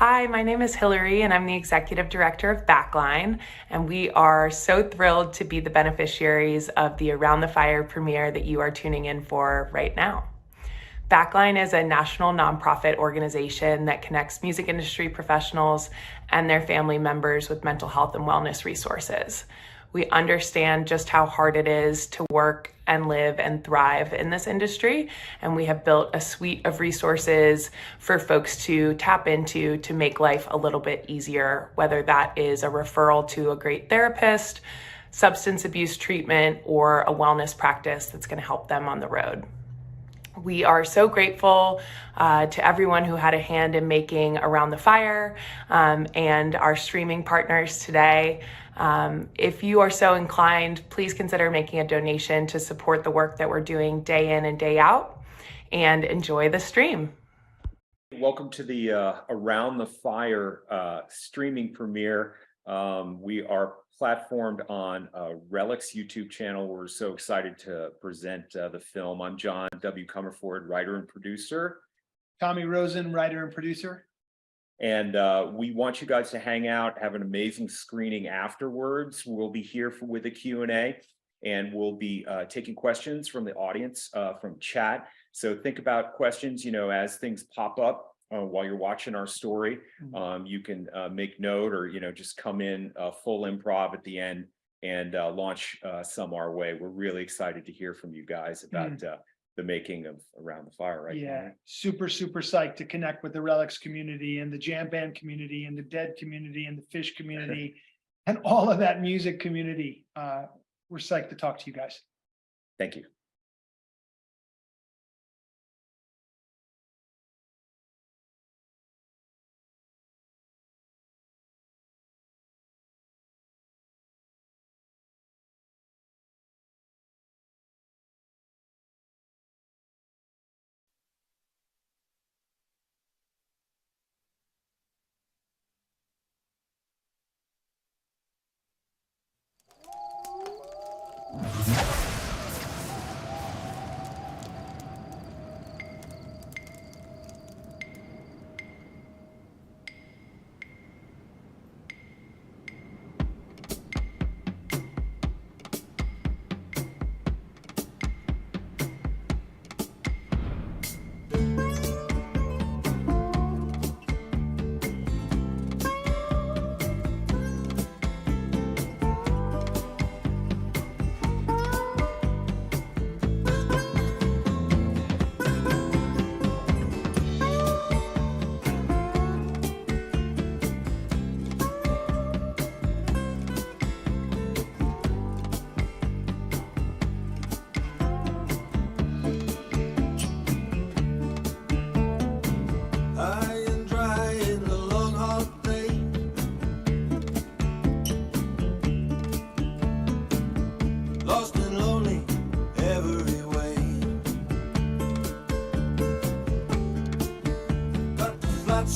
Hi, my name is Hillary and I'm the Executive Director of Backline, and we are so thrilled to be the beneficiaries of the Around the Fire premiere that you are tuning in for right now. Backline is a national nonprofit organization that connects music industry professionals and their family members with mental health and wellness resources. We understand just how hard it is to work and live and thrive in this industry, and we have built a suite of resources for folks to tap into to make life a little bit easier, whether that is a referral to a great therapist, substance abuse treatment, or a wellness practice that's going to help them on the road. We are so grateful to everyone who had a hand in making Around the Fire and our streaming partners today. If you are so inclined, please consider making a donation to support the work that we're doing day in and day out, and enjoy the stream. Welcome to the Around the Fire streaming premiere. We are platformed on Relix YouTube channel. We're so excited to present the film. I'm John W. Comerford, writer and producer. Tommy Rosen, writer and producer. And we want you guys to hang out, have an amazing screening afterwards. We'll be here with a Q&A, and we'll be taking questions from the audience from chat. So think about questions, as things pop up while you're watching our story. You can make note or, just come in full improv at the end and launch some our way. We're really excited to hear from you guys about the making of Around the Fire right now. Yeah, super psyched to connect with the Relix community and the jam band community and the Dead community and the Phish community and all of that music community. We're psyched to talk to you guys. Thank you.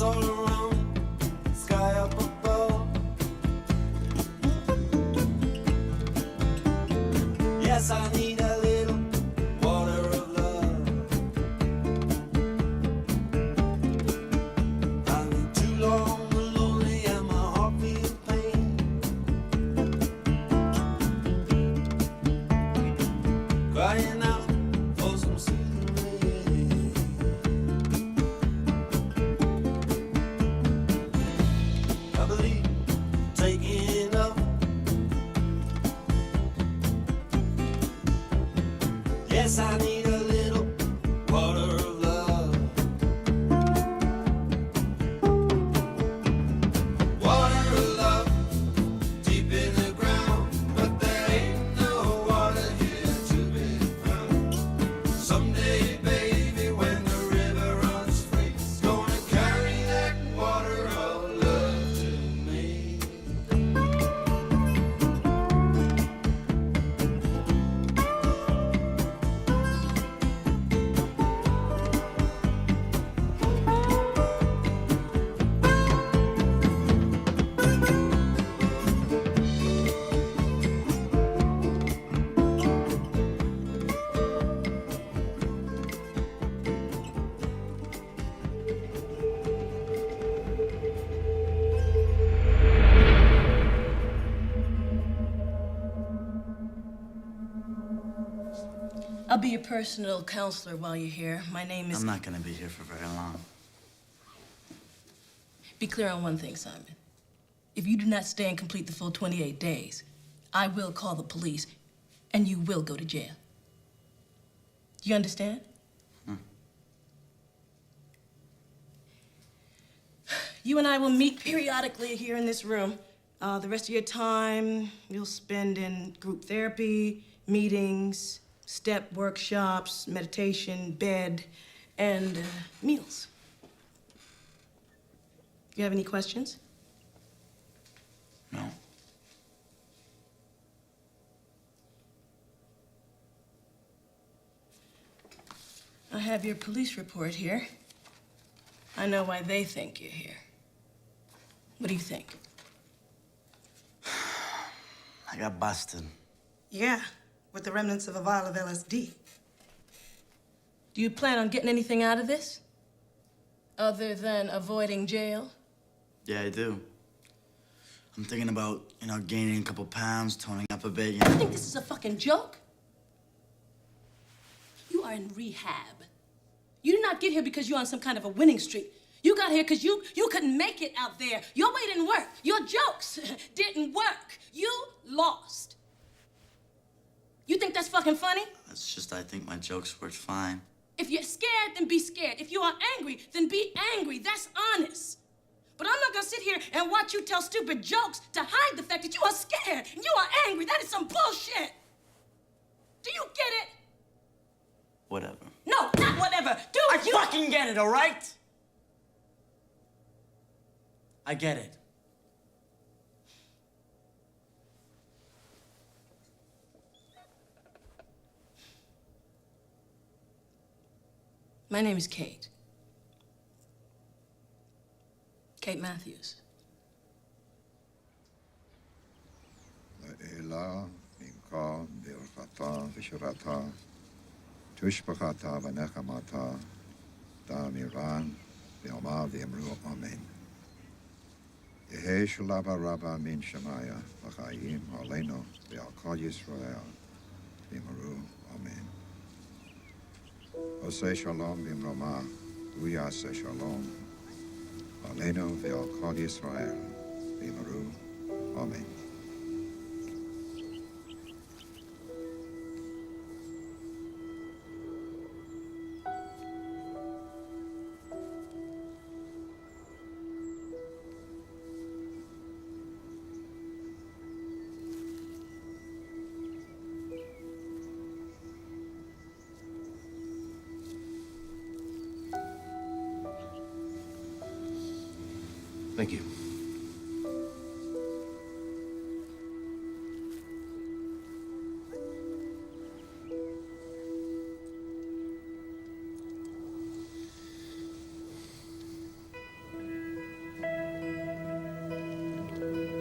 All around, sky up above. Yes, I need a little water of love. I've been too long and lonely, and my heart feels pain. Crying out for some soothing rain. I believe taking up. Yes, I need a little water of love. Water of love, deep in the ground, but there ain't no water here to be found. Someday, baby, when the river runs free, it's gonna carry that water of love to me. I'll be your personal counselor while you're here. My name is... I'm not gonna be here for very long. Be clear on one thing, Simon. If you do not stay and complete the full 28 days, I will call the police, and you will go to jail. You understand? You and I will meet periodically here in this room. The rest of your time, you'll spend in group therapy, meetings, step workshops, meditation, bed, and meals. You have any questions? No. I have your police report here. I know why they think you're here. What do you think? I got busted. Yeah, with the remnants of a vial of LSD. Do you plan on getting anything out of this? Other than avoiding jail? Yeah, I do. I'm thinking about, gaining a couple pounds, toning up a bit, You think this is a fucking joke? You are in rehab. You did not get here because you're on some kind of a winning streak. You got here because you couldn't make it out there. Your way didn't work. Your jokes didn't work. You lost. You think that's fucking funny? It's just I think my jokes worked fine. If you're scared, then be scared. If you are angry, then be angry. That's honest. But I'm not gonna sit here and watch you tell stupid jokes to hide the fact that you are scared and you are angry. That is some bullshit. Do you get it? Whatever. No, not whatever. I fucking get it, all right? I get it. My name is Kate. Kate Matthews. Ela Minka Birkata Vishurata Tushpakata Vanekamata Damiran Vilma Vimru Amen. Yehe Shulaba Rabba Min Shemaya Vachayim Aleno Vilkod Yisrael Vimru Amen. Ose Shalom Vimroma Uyase Shalom Aleno Vilkod Yisrael Vimru Amen. Thank you.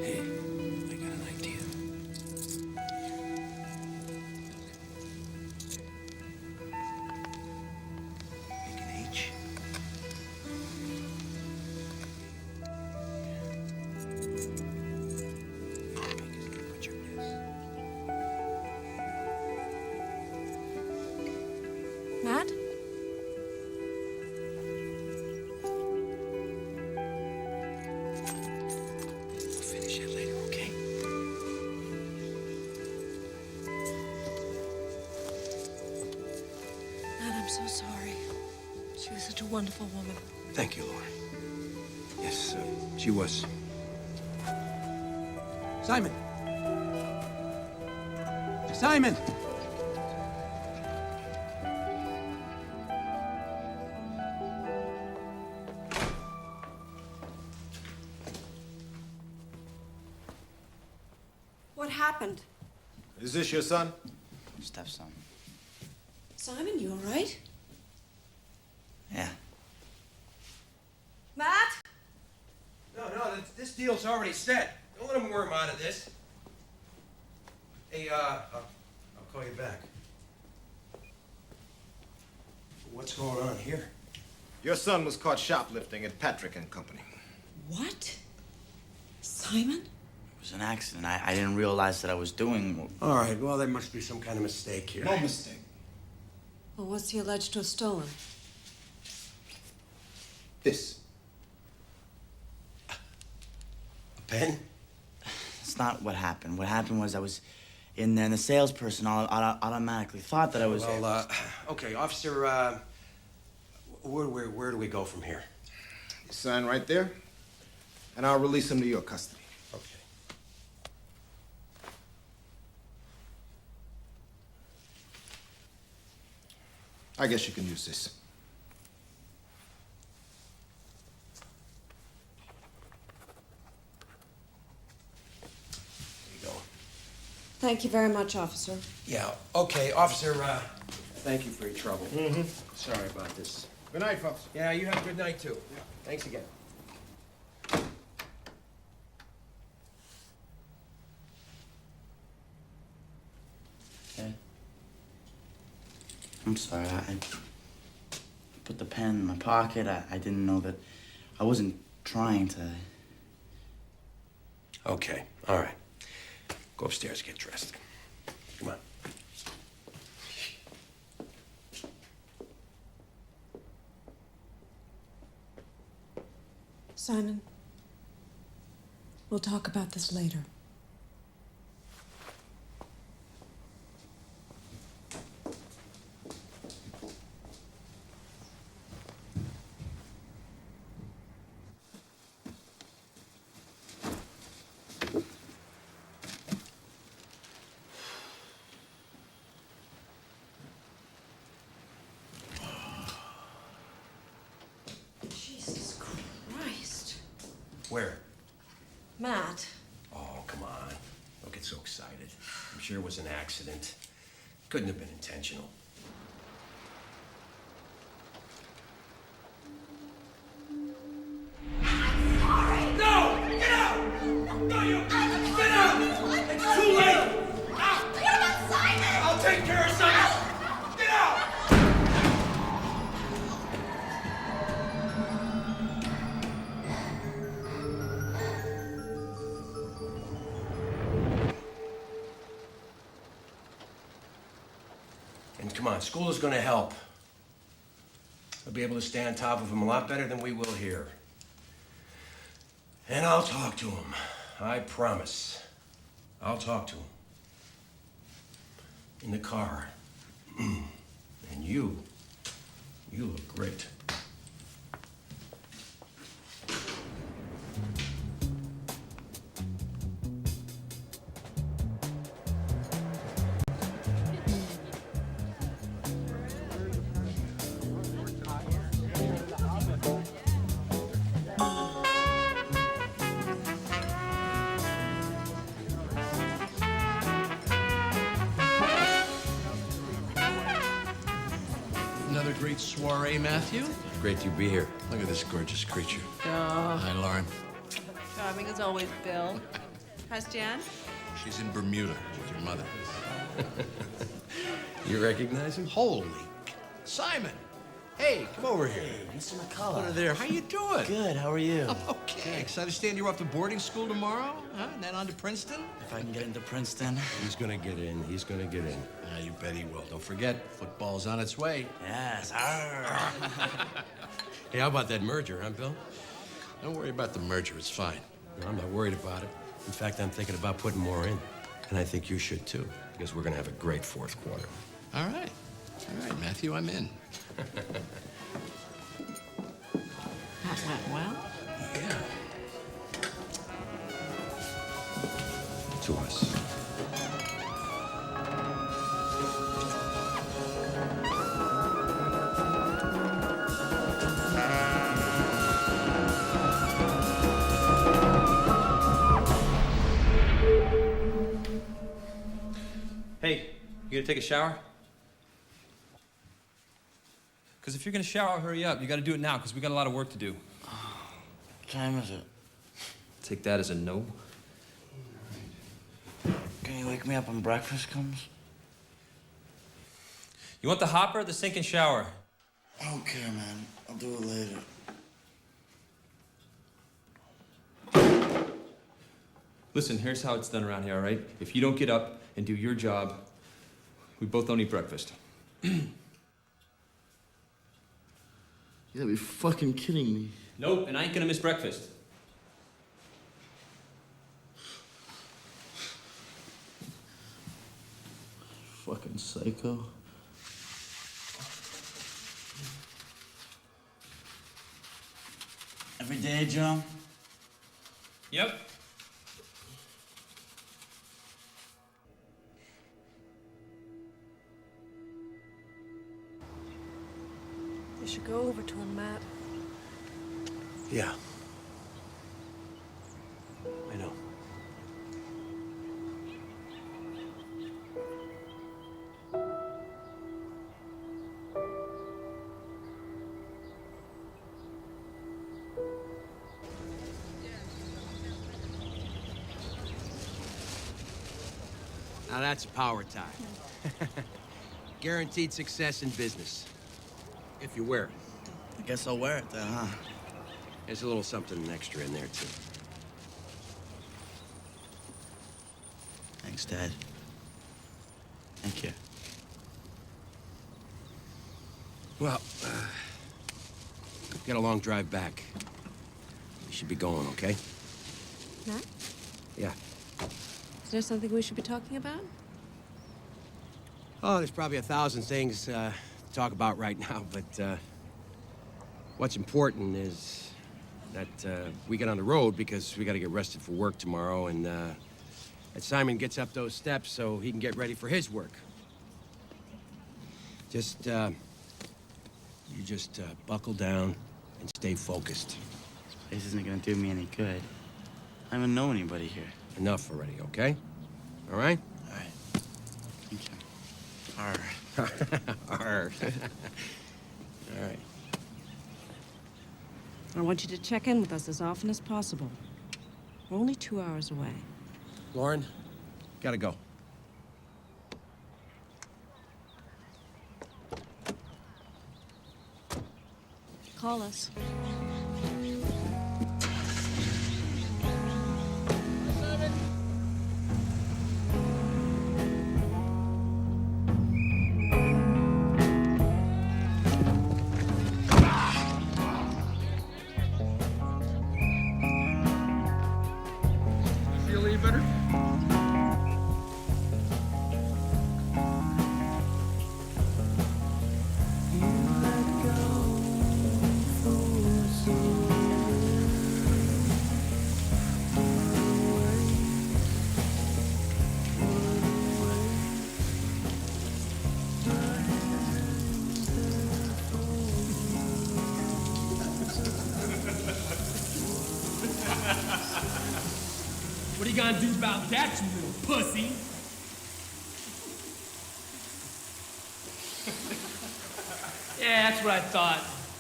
Hey, I got an idea. Make an H. Matt? We'll finish it later, okay? Matt, I'm so sorry. She was such a wonderful woman. Thank you, Laura. Yes, she was. Simon! Simon! What happened? Is this your son? Stepson. Simon, you all right? Yeah. Matt? No, this deal's already set. Don't let him worm out of this. Hey, I'll call you back. What's going on here? Your son was caught shoplifting at Patrick and Company. What? Simon? It was an accident. I didn't realize that I was doing... All right, well, there must be some kind of mistake here. No mistake. Well, what's he alleged to have stolen? This. A pen? It's not what happened. What happened was I was in there, and the salesperson automatically thought that I was... Well, okay, officer, where do we go from here? You sign right there, and I'll release him to your custody. Okay. I guess you can use this. There you go. Thank you very much, officer. Yeah, okay, officer, thank you for your trouble. Mm-hmm. Sorry about this. Good night, folks. Yeah, you have a good night, too. Yeah. Thanks again. Okay. I'm sorry, I put the pen in my pocket. I didn't know that... I wasn't trying to... Okay, all right. Go upstairs, get dressed. Come on. Simon, we'll talk about this later. Jesus Christ. Where? Matt. Oh, come on. Don't get so excited. I'm sure it was an accident. Couldn't have been intentional. No! Get out! No, you... Get out! It's too late! What about Simon? I'll take care of Simon! Get out! And come on, school is gonna help. I'll be able to stay on top of him a lot better than we will here. And I'll talk to him. I promise. I'll talk to him. In the car. And you look great. Another great soiree, Matthew. Great to be here. Look at this gorgeous creature. Oh, Hi, Lauren. charming as always, Bill. How's Jan? She's in Bermuda with your mother. You recognize him? Holy... Simon! Hey, come over here. Hey, Mr. McCullough. Over there. How you doing? Good, how are you? I'm okay. So I understand you're off to boarding school tomorrow? Huh? And then on to Princeton? If I can get into Princeton. He's gonna get in. He's gonna get in. Yeah, you bet he will. Don't forget, football's on its way. Yes. Arr. Hey, how about that merger, huh, Bill? Don't worry about the merger. It's fine. No, I'm not worried about it. In fact, I'm thinking about putting more in. And I think you should, too, because we're gonna have a great fourth quarter. All right. All right, Matthew, I'm in. That went well. Yeah. To us. Hey, you gonna take a shower? Because if you're gonna shower, hurry up. You gotta do it now, because we got a lot of work to do. What time is it? Take that as a no. Can you wake me up when breakfast comes? You want the hopper or the sink and shower? I don't care, man. I'll do it later. Listen, here's how it's done around here, all right? If you don't get up and do your job, we both don't eat breakfast. You gotta be fucking kidding me. Nope, and I ain't gonna miss breakfast. Fucking psycho. Every day, Joe? Yep. You should go over to him, Matt. Yeah. I know. Now that's power time. Guaranteed success in business. If you wear it. I guess I'll wear it then, huh? There's a little something extra in there, too. Thanks, Dad. Thank you. Well, we've got a long drive back. We should be going, okay? Matt? Yeah. Is there something we should be talking about? Oh, there's probably 1,000 things to talk about right now, but what's important is that we get on the road because we got to get rested for work tomorrow, and that Simon gets up those steps so he can get ready for his work. Just, you just buckle down and stay focused. This isn't gonna do me any good. I don't even know anybody here. Enough already, okay? All right? All right. Thank you. Arr. All right. I want you to check in with us as often as possible. We're only 2 hours away. Lauren, gotta go. Call us. Feel any better? What are you gonna do about that, you little pussy? Yeah, that's what I thought.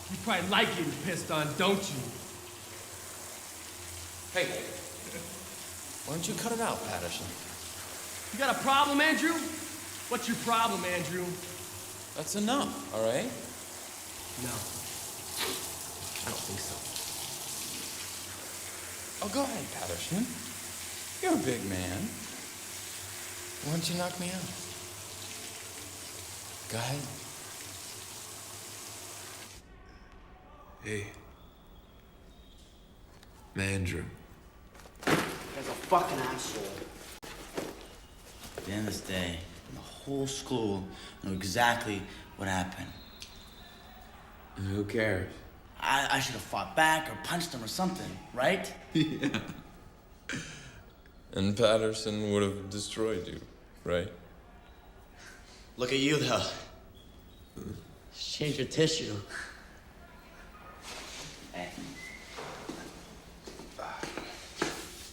You probably like getting pissed on, don't you? Hey, why don't you cut it out, Patterson? You got a problem, Andrew? What's your problem, Andrew? That's enough, all right? No. I don't think so. Oh, go ahead, Patterson. You're a big man. Why don't you knock me out? Go ahead. Hey. Andrew. That's a fucking asshole. At the end of this day, the whole school knew exactly what happened. Who cares? I should have fought back or punched him or something, right? Yeah. And Patterson would have destroyed you, right? Look at you, though. Change your tissue. Hey.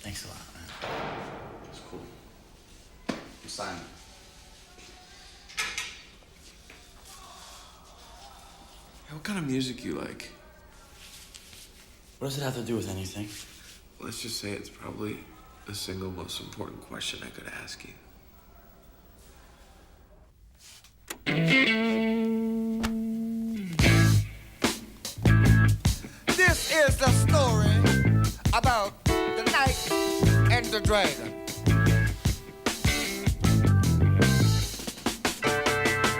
Thanks a lot, man. It's cool. I'm Simon. Hey, what kind of music you like? What does it have to do with anything? Let's just say it's probably the single most important question I could ask you. This is the story about the knight and the dragon.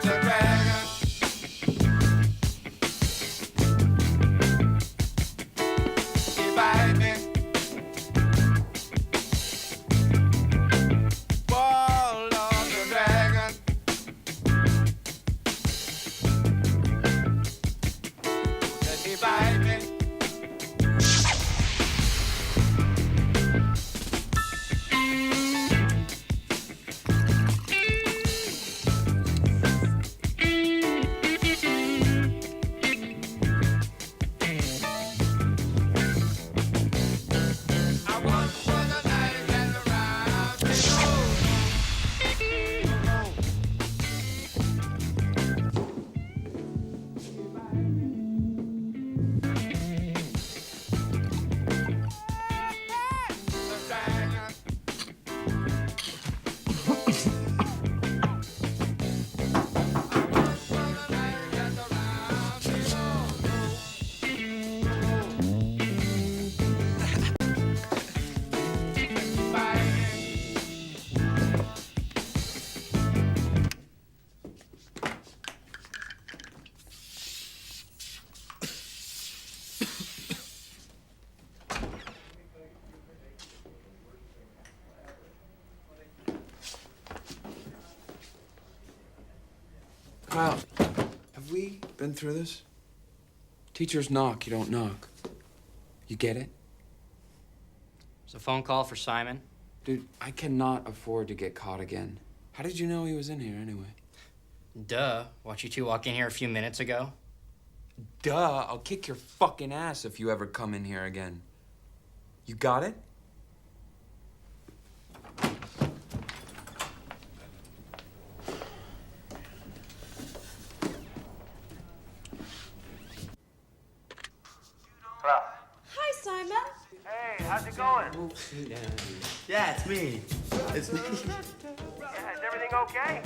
The dragon Have we been through this? Teachers knock, you don't knock. You get it? It's a phone call for Simon. Dude, I cannot afford to get caught again. How did you know he was in here anyway? Duh. Watched you two walk in here a few minutes ago. Duh, I'll kick your fucking ass if you ever come in here again. You got it? Hi, Simon. Hey, how's it going? Yeah, it's me. It's me. Yeah, is everything okay?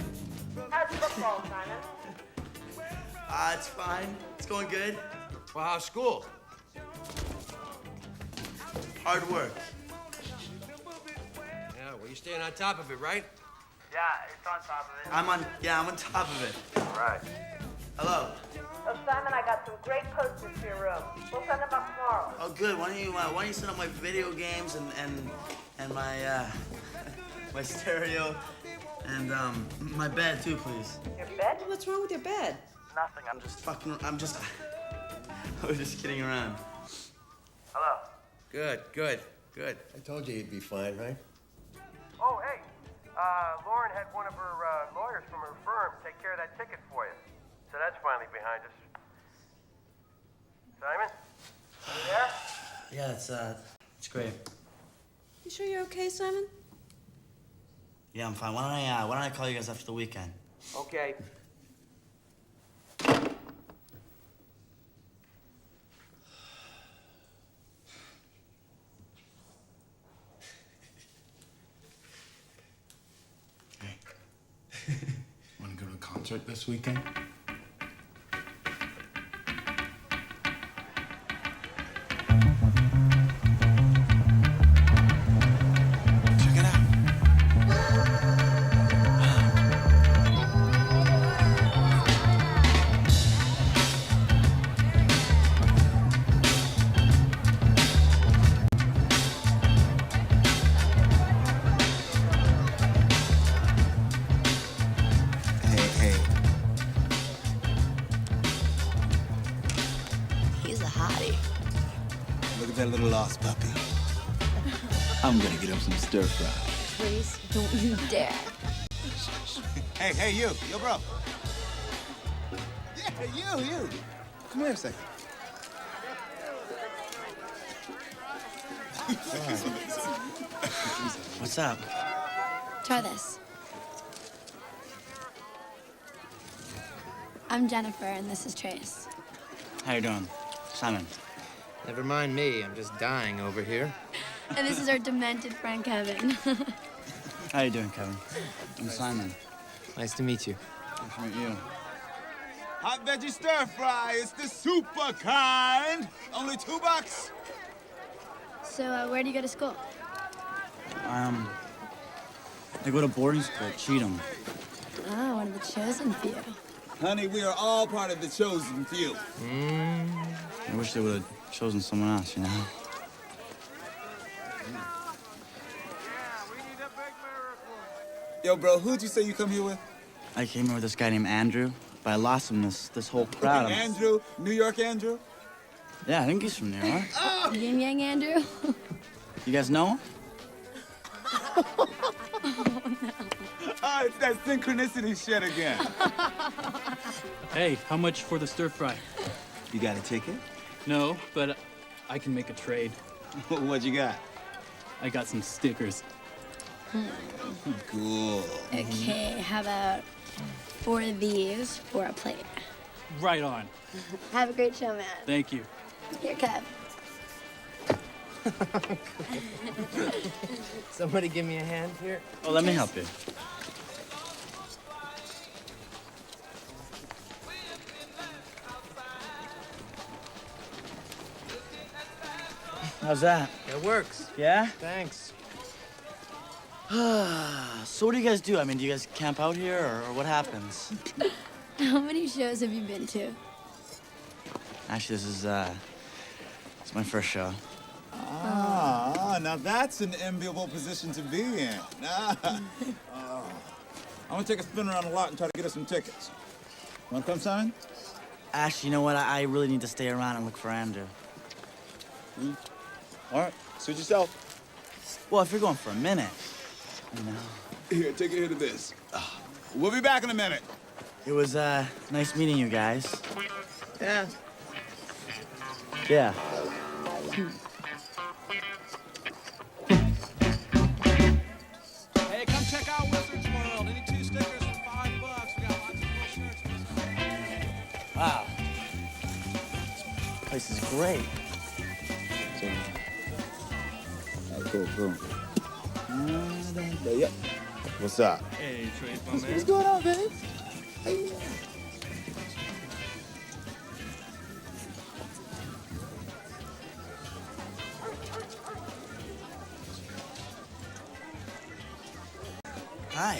How's football, Simon? It's fine. It's going good. Well, how's school? Hard work. Yeah, well, you're staying on top of it, right? Yeah, it's on top of it. I'm on top of it. Right. Hello. Oh, Simon, I got some great posters for your room. We'll send them up tomorrow. Oh, good. Why don't you set up my video games and my my stereo and my bed too, please. Your bed? What's wrong with your bed? Nothing, I was just kidding around. Hello. Good. I told you he'd be fine, right? Oh, hey. Lauren had one of her lawyers from her firm take care of that ticket for you. So that's finally behind us. Simon? You there? Yeah, it's great. You sure you're okay, Simon? Yeah, I'm fine. Why don't I call you guys after the weekend? Okay. Want to go to a concert this weekend? Check it out. Hey. He's a hottie. Look at that little lost puppy. I'm gonna get him some stir fry. Please, don't you dare. Hey, you. Yo, bro. Yeah, you. Come here a second. What's up? Try this. I'm Jennifer, and this is Trace. How you doing? Simon. Never mind me. I'm just dying over here. And this is our demented friend, Kevin. How you doing, Kevin? I'm Simon. Nice to meet you. Nice to meet you. Hot veggie stir fry. It's the super kind. Only $2. So, where do you go to school? I go to boarding school at Cheatham. Oh, one of the chosen few. Honey, we are all part of the chosen few. I wish they would have chosen someone else, you know? Yo, bro, who'd you say you come here with? I came here with this guy named Andrew, but I lost him this whole crowd. Andrew? New York Andrew? Yeah, I think he's from New York. Yin Yang Andrew? You guys know him? Oh, it's that synchronicity shit again. Hey, how much for the stir fry? You got a ticket? No, but I can make a trade. What you got? I got some stickers. Cool. Okay, how about 4 of these for a plate? Right on. Have a great show, man. Thank you. Here, Kev. Somebody give me a hand here. Oh, let me help you. How's that? It works. Yeah? Thanks. So what do you guys do? I mean, do you guys camp out here, or what happens? How many shows have you been to? Actually, this is it's my first show. Ah, now that's an enviable position to be in. I'm gonna take a spin around the lot and try to get us some tickets. Want to come, Simon? Ash, you know what? I really need to stay around and look for Andrew. All right, suit yourself. Well, if you're going for a minute, you know. Here, take a hit of this. We'll be back in a minute. It was nice meeting you guys. Yeah. Yeah. Hey, come check out Wizards World. Any 2 stickers for $5. We got lots of cool shirts. Wow. This place is great. Cool. Yep. What's up? Hey, Trace, my man. What's going on, babe? Hey. Hi.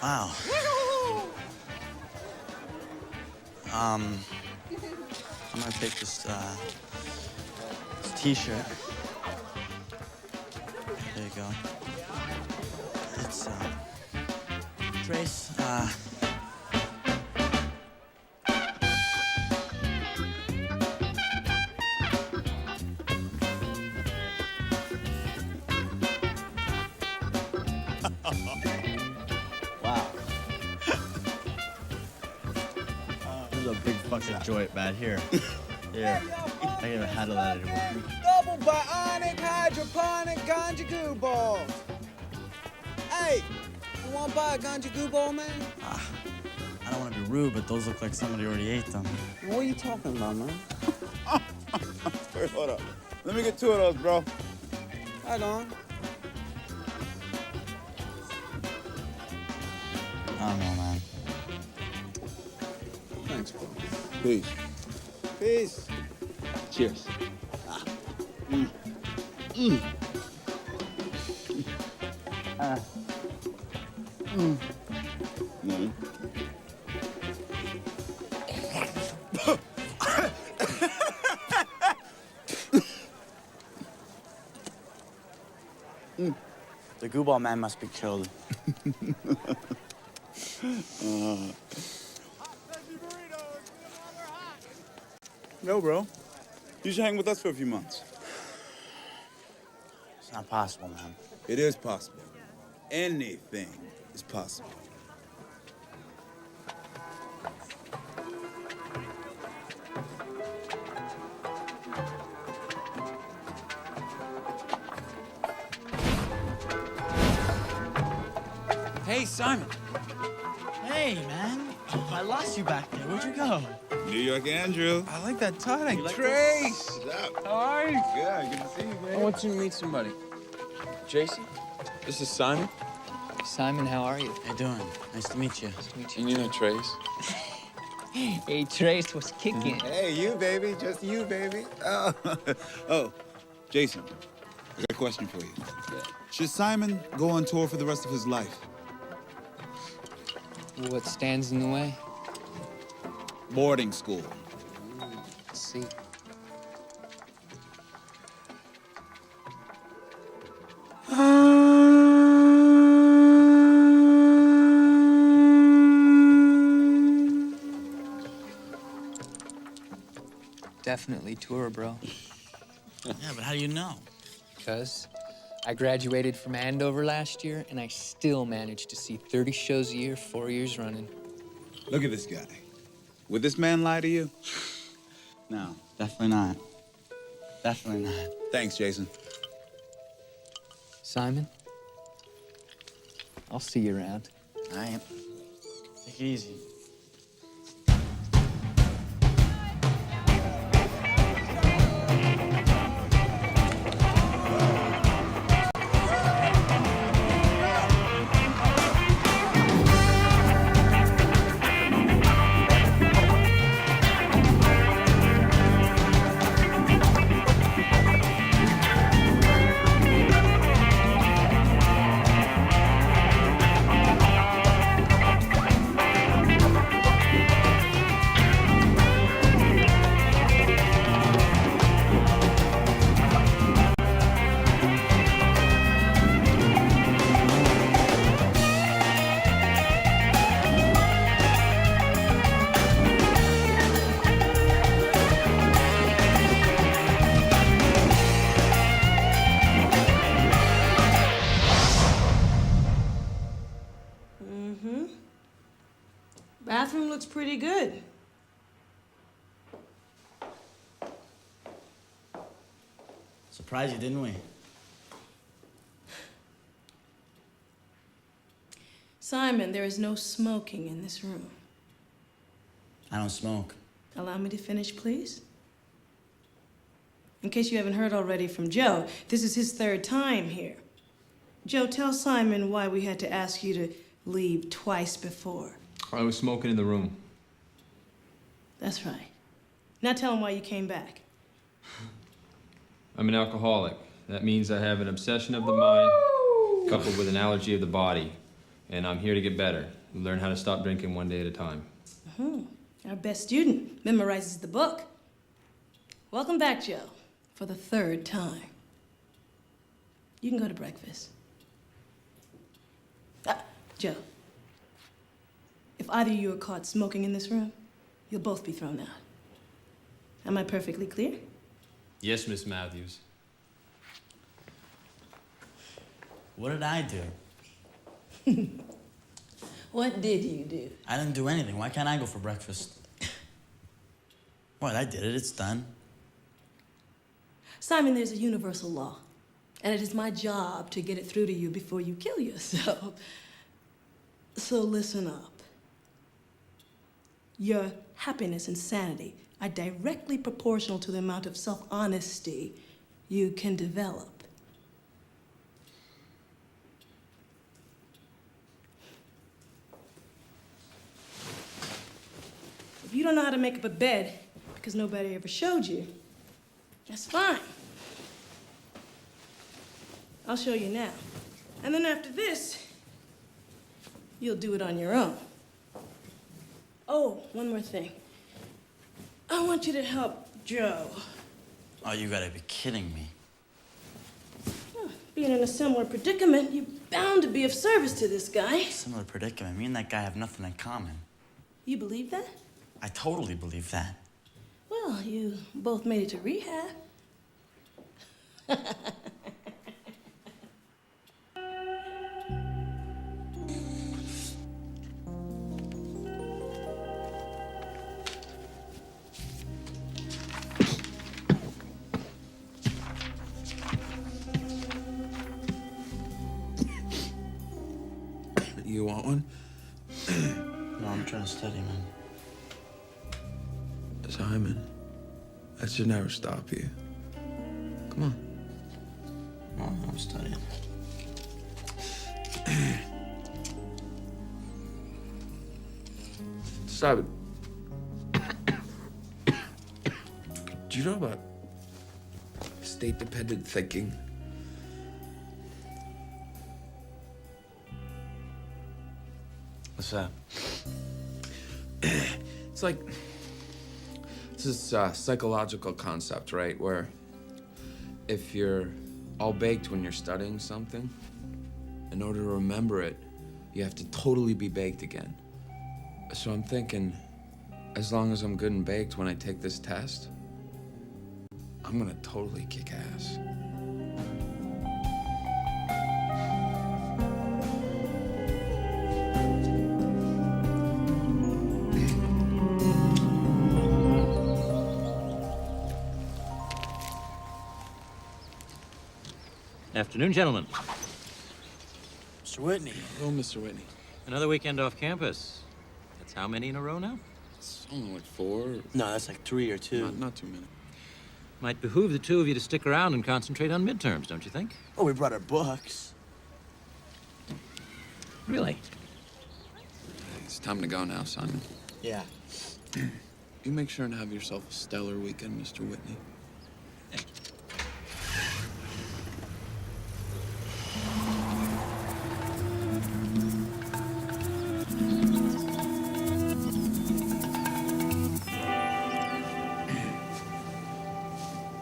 Wow. I'm gonna take this t-shirt. There you go. It's, Trace, wow. This is a big fucking joint, man. Here. Here. I can even handle that anymore. Double bionic hydroponic ganja goo balls. Hey, you want to buy a ganja goo ball, man? I don't want to be rude, but those look like somebody already ate them. What are you talking about, man? Wait, hold up. Let me get 2 of those, bro. Hold on. I don't know, man. Thanks, bro. Peace. Peace. Cheers. The goo ball man must be killed. No, bro. You should hang with us for a few months. It's not possible, man. It is possible. Anything is possible. Hey, Simon. Hey, man. I lost you back there. Where'd you go? New York Andrew. I like that tie. You like Trace. What's up? How are you? Good, good to see you, man. I want you to meet somebody. Jason, this is Simon. Simon, how are you? How you doing? Nice to meet you. And you know Trace. Hey, Trace was kicking. Hey, you, baby. Just you, baby. Oh, oh, Jason, I got a question for you. Yeah. Should Simon go on tour for the rest of his life? What stands in the way? Boarding school. Let's see. Definitely tour, bro. Yeah, but how do you know? Because I graduated from Andover last year, and I still managed to see 30 shows a year, 4 years running. Look at this guy. Would this man lie to you? No, definitely not. Definitely not. Thanks, Jason. Simon, I'll see you around. All right. Take it easy. Bathroom looks pretty good. Surprised you, didn't we? Simon, there is no smoking in this room. I don't smoke. Allow me to finish, please. In case you haven't heard already from Joe, this is his third time here. Joe, tell Simon why we had to ask you to leave twice before. I was smoking in the room. That's right. Now tell him why you came back. I'm an alcoholic. That means I have an obsession of the mind coupled with an allergy of the body. And I'm here to get better. Learn how to stop drinking one day at a time. Our best student memorizes the book. Welcome back, Joe, for the third time. You can go to breakfast. Joe, if either of you are caught smoking in this room, you'll both be thrown out. Am I perfectly clear? Yes, Miss Matthews. What did I do? What did you do? I didn't do anything. Why can't I go for breakfast? What, I did it. It's done. Simon, there's a universal law, and it is my job to get it through to you before you kill yourself. So listen up. Your happiness and sanity are directly proportional to the amount of self-honesty you can develop. If you don't know how to make up a bed because nobody ever showed you, that's fine. I'll show you now. And then after this, you'll do it on your own. Oh, one more thing. I want you to help Joe. Oh, you gotta be kidding me. Being in a similar predicament, you're bound to be of service to this guy. Similar predicament. Me and that guy have nothing in common. You believe that? I totally believe that. Well, you both made it to rehab. You want one? No, I'm trying to study, man. Simon, that should never stop you. Come on. No, I'm studying. Stop it. Do you know about state-dependent thinking? What's that? It's like, it's this psychological concept, right? Where if you're all baked when you're studying something, in order to remember it, you have to totally be baked again. So I'm thinking, as long as I'm good and baked when I take this test, I'm gonna totally kick ass. Afternoon, gentlemen. Mr. Whitney. Hello, Mr. Whitney. Another weekend off campus. That's how many in a row now? It's only like 4. No, that's like 3 or 2. Not too many. Might behoove the two of you to stick around and concentrate on midterms, don't you think? Oh, we brought our books. Really? It's time to go now, Simon. Yeah. You make sure and have yourself a stellar weekend, Mr. Whitney.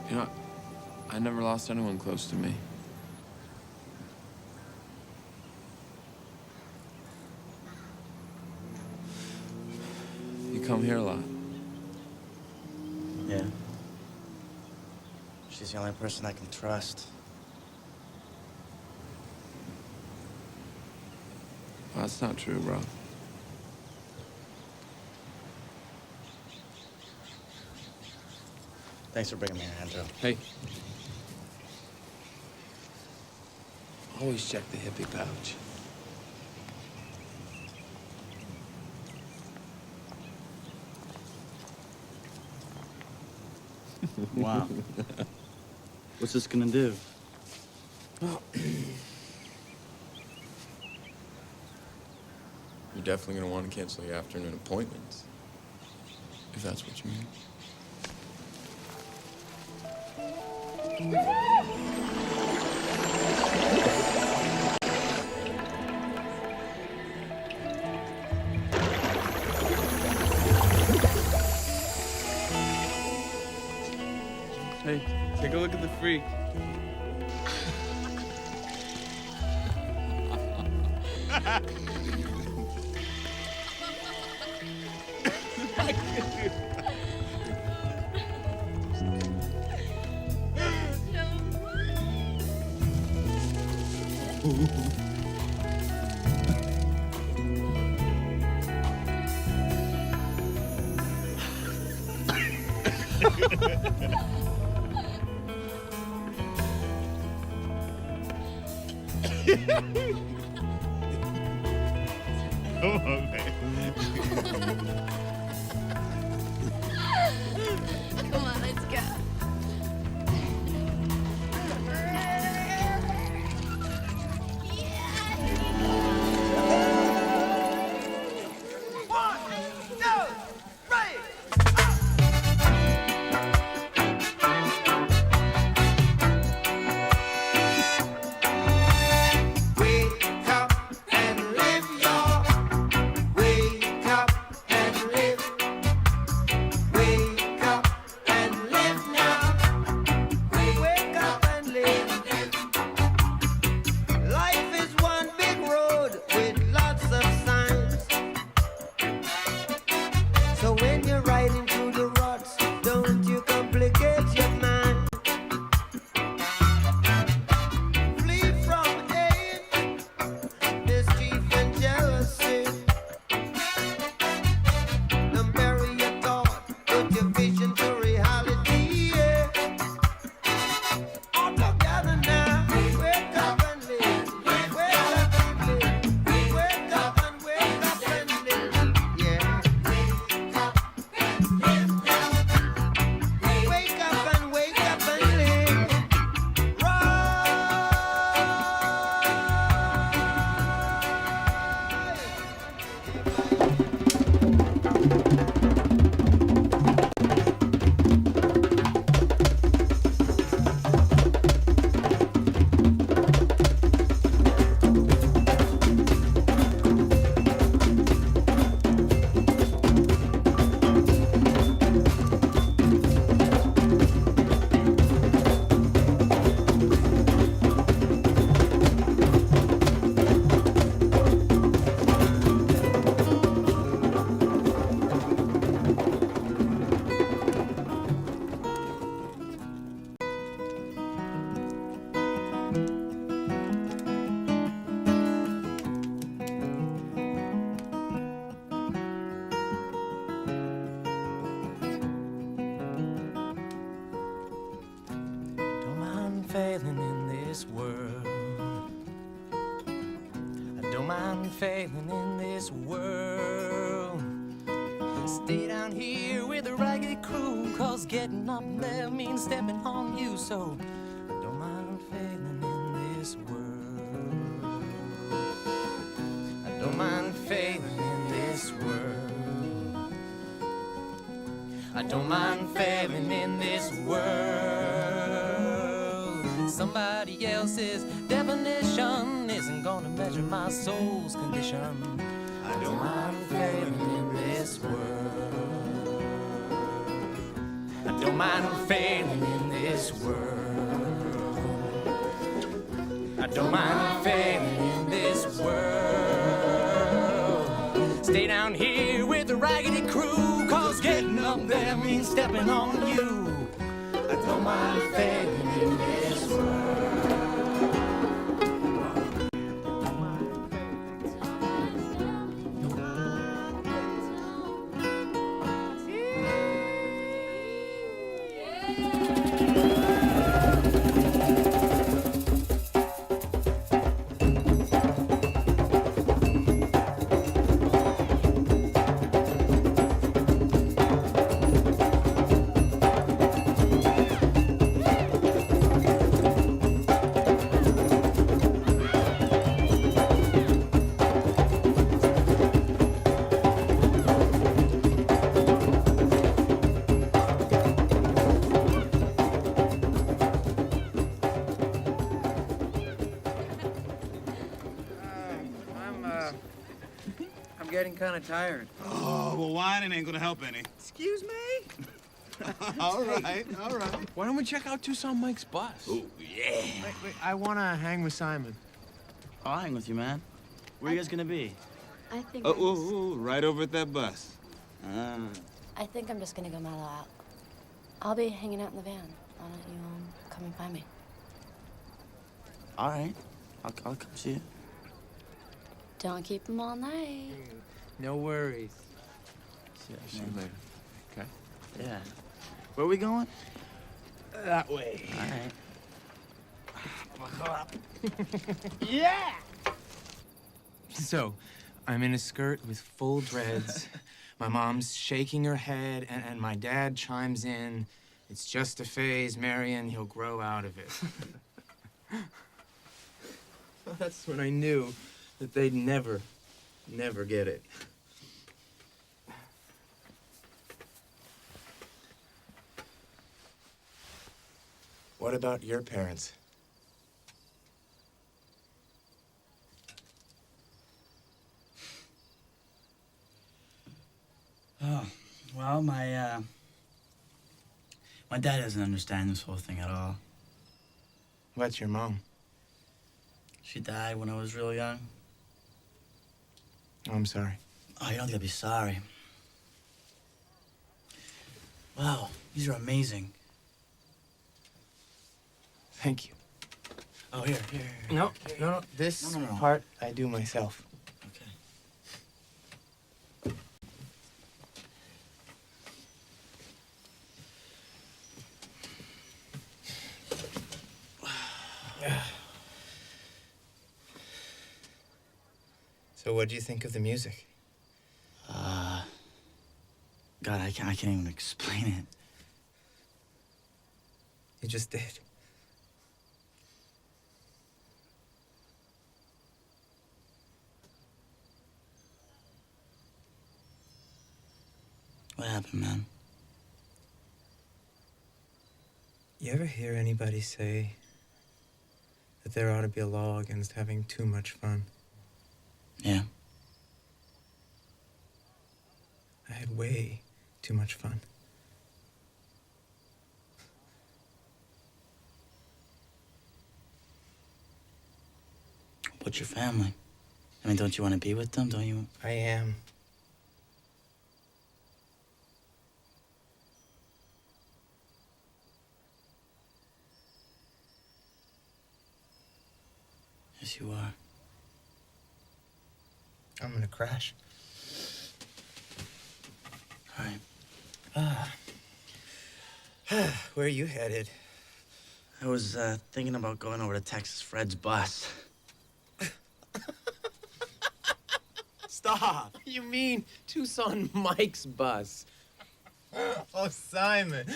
You know, I never lost anyone close to me. You come here a lot. Yeah. She's the only person I can trust. Well, that's not true, bro. Thanks for bringing me an Andrew. Hey. Always check the hippie pouch. Wow. What's this gonna do? Well, you're definitely gonna want to cancel your afternoon appointments. If that's what you mean. Hey, take a look at the freak. Come on, man. Come on, let's go. failing in this world. I don't mind failing in this world. Stay down here with the ragged crew, cause getting up there means stepping on you. So I don't mind failing in this world. I don't mind failing in this world. I don't mind failing in this world. Somebody else's definition isn't gonna measure my soul's condition. I don't mind failing in this world. I don't mind failing in this world. I don't mind failing in this world. Stay down here with the raggedy crew, cause getting up there means stepping on you. I don't mind failing in this world. Yeah. getting kind of tired. Oh, well, whining ain't gonna help any. Excuse me? All right, all right. Why don't we check out Tucson Mike's bus? Oh, yeah. Wait, I want to hang with Simon. I'll hang with you, man. Where are you guys gonna be? I think. Oh, right over at that bus. I think I'm just gonna go mellow out. I'll be hanging out in the van. Why don't you come and find me? All right. I'll come see you. Don't keep them all night. No worries. See you later. Okay? Yeah. Where are we going? That way. All right. Buckle up. Yeah! So, I'm in a skirt with full dreads. My mom's shaking her head, and my dad chimes in. It's just a phase, Marion. He'll grow out of it. That's when I knew that they'd never get it. What about your parents? Oh, well, my dad doesn't understand this whole thing at all. What's your mom? She died when I was real young. Oh, I'm sorry. Oh, you don't gotta be sorry. Wow, these are amazing. Thank you. Oh, here. No. This No. part I do myself. Okay. So what do you think of the music? God, I can't even explain it. You just did. What happened, man? You ever hear anybody say that there ought to be a law against having too much fun? Yeah. I had way too much fun. What's your family? I mean, don't you want to be with them? Don't you? I am. Yes, you are. I'm gonna crash. All right. Where are you headed? I was thinking about going over to Texas Fred's bus. Stop! You mean Tucson Mike's bus? Oh, Simon.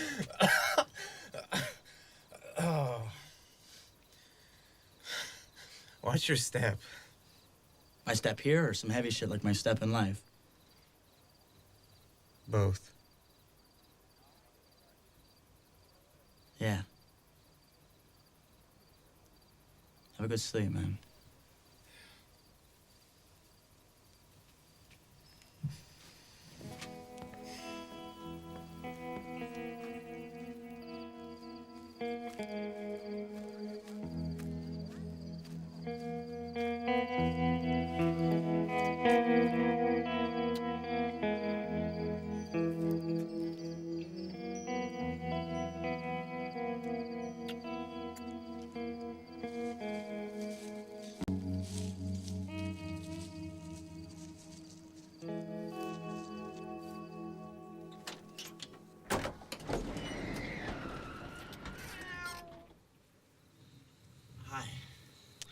Oh. Watch your step. My step here or some heavy shit like my step in life? Both. Yeah. Have a good sleep, man.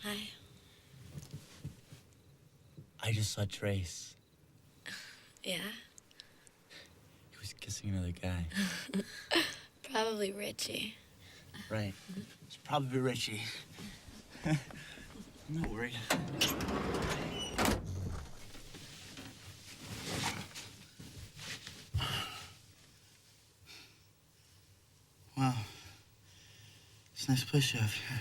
Hi. I just saw Trace. Yeah? He was kissing another guy. Probably Richie. Right. It's probably Richie. I'm not worried. Wow. It's a nice place you have here.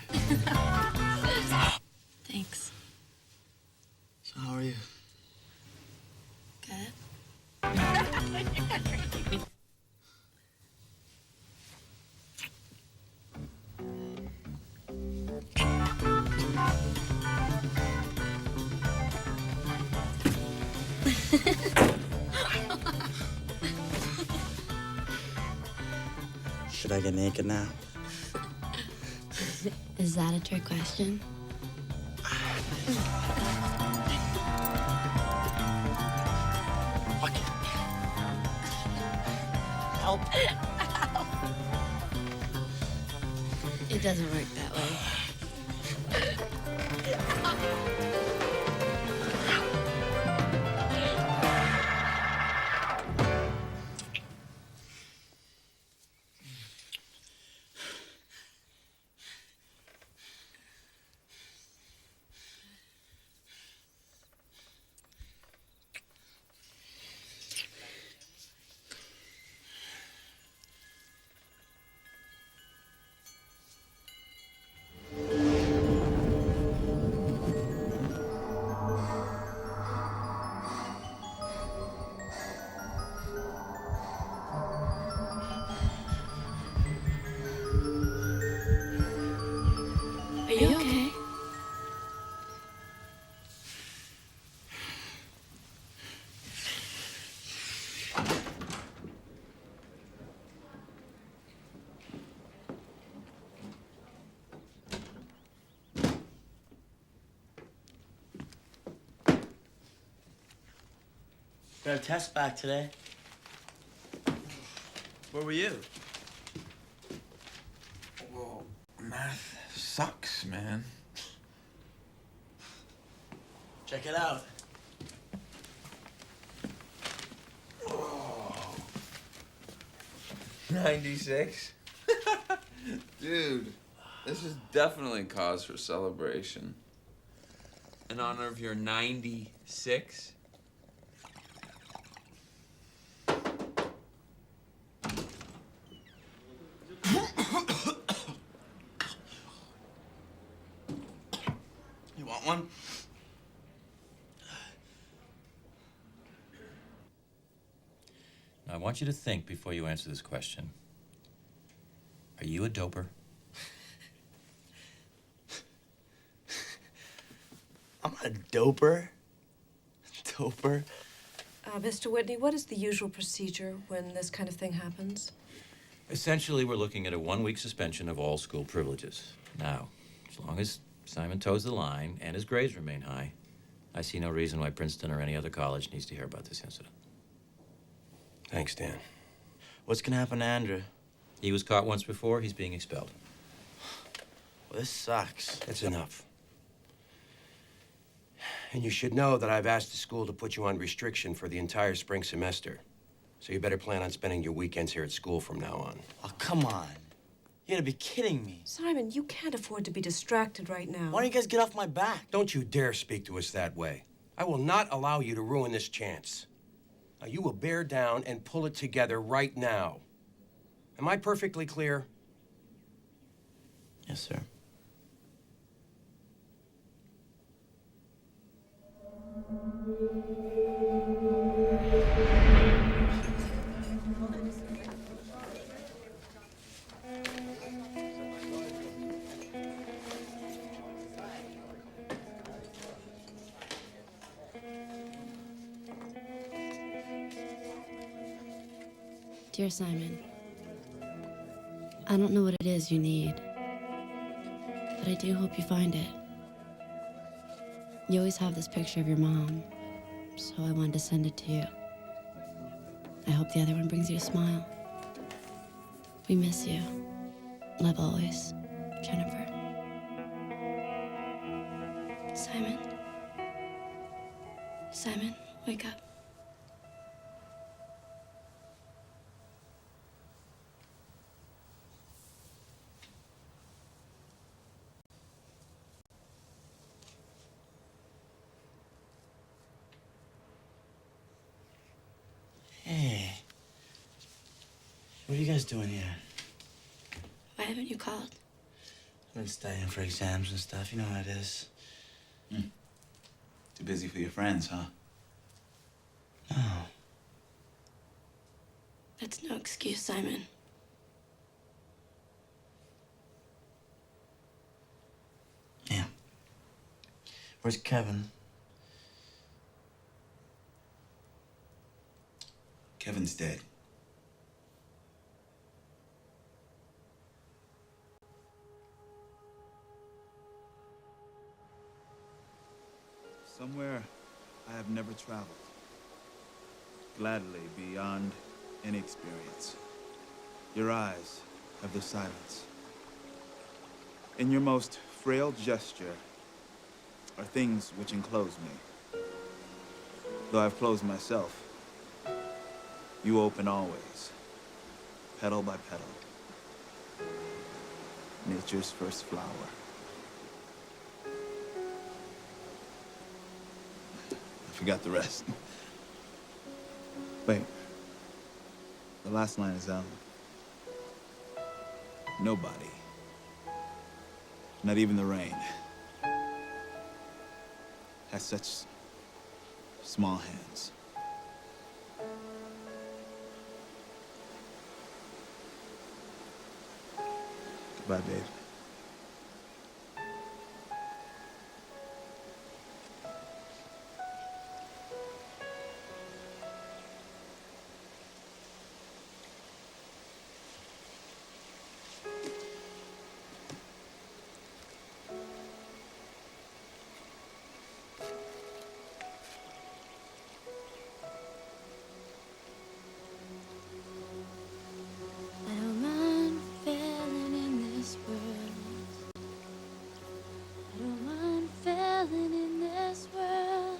Thanks. So how are you? Should I get naked now? Is that a trick question? Help. It doesn't work that way. Are you okay? Got a test back today. Where were you? Well, math sucks, man. Check it out. Whoa. 96? Dude, this is definitely cause for celebration. In honor of your 96? You want one? Now, I want you to think before you answer this question. Are you a doper? I'm not a doper. Doper? Mr. Whitney, what is the usual procedure when this kind of thing happens? Essentially, we're looking at a 1-week suspension of all school privileges. Now, as long as Simon toes the line and his grades remain high, I see no reason why Princeton or any other college needs to hear about this incident. Thanks, Dan. What's gonna happen to Andrew? He was caught once before. He's being expelled. Well, this sucks. That's enough. And you should know that I've asked the school to put you on restriction for the entire spring semester. So you better plan on spending your weekends here at school from now on. Oh, come on. You gotta be kidding me. Simon, you can't afford to be distracted right now. Why don't you guys get off my back? Don't you dare speak to us that way. I will not allow you to ruin this chance. Now, you will bear down and pull it together right now. Am I perfectly clear? Yes, sir. Dear Simon, I don't know what it is you need, but I do hope you find it. You always have this picture of your mom, so I wanted to send it to you. I hope the other one brings you a smile. We miss you. Love always, Jennifer. Simon? Simon, wake up. Hey. What are you guys doing here? Why haven't you called? I've been studying for exams and stuff. You know how it is. Too busy for your friends, huh? No. That's no excuse, Simon. Yeah. Where's Kevin? Kevin's dead. never traveled. Gladly beyond any experience. Your eyes have their silence. In your most frail gesture are things which enclose me. Though I've closed myself, you open always, petal by petal. Nature's first flower. I forgot the rest. Wait. The last line is, nobody, not even the rain, has such small hands. Goodbye, babe. I don't mind failing in this world. I don't mind failing in this world.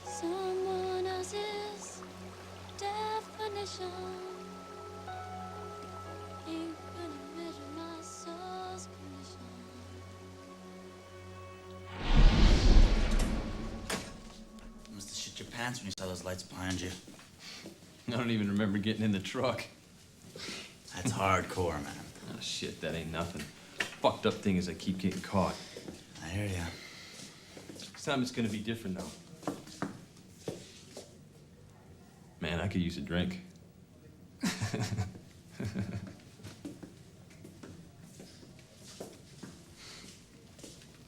Someone else's definition ain't gonna measure my soul's condition. You must have shit your pants when you saw those lights behind you. I don't even remember getting in the truck. That's hardcore, man. Oh, shit, that ain't nothing. Fucked up thing is I keep getting caught. I hear ya. This time it's gonna be different, though. Man, I could use a drink.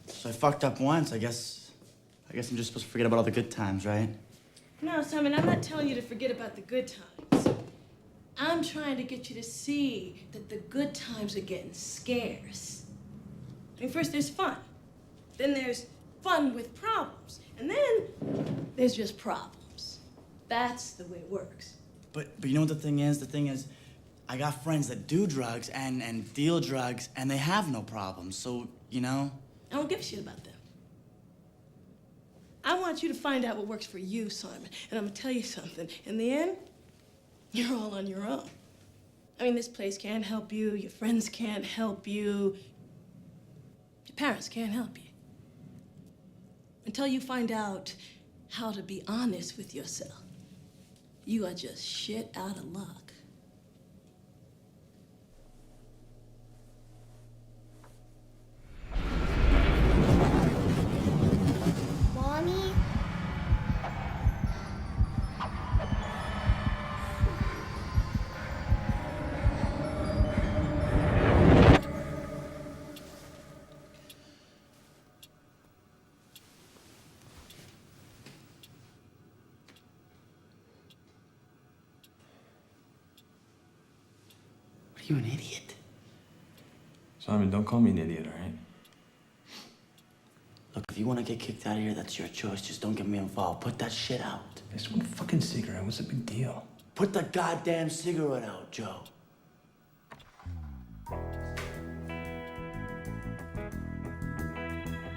So I fucked up once. I guess I'm just supposed to forget about all the good times, right? No, Simon, I'm not telling you to forget about the good times. I'm trying to get you to see that the good times are getting scarce. I mean, first there's fun. Then there's fun with problems. And then there's just problems. That's the way it works. But you know what the thing is? The thing is, I got friends that do drugs and deal drugs, and they have no problems. So, you know. I don't give a shit about them. I want you to find out what works for you, Simon. And I'm gonna tell you something. In the end, you're all on your own. I mean, this place can't help you. Your friends can't help you. Your parents can't help you. Until you find out how to be honest with yourself, you are just shit out of luck. Mommy? Are you an idiot? Simon, don't call me an idiot, all right? Look, if you want to get kicked out of here, that's your choice. Just don't get me involved. Put that shit out. Just one fucking cigarette. What's the big deal? Put the goddamn cigarette out, Joe.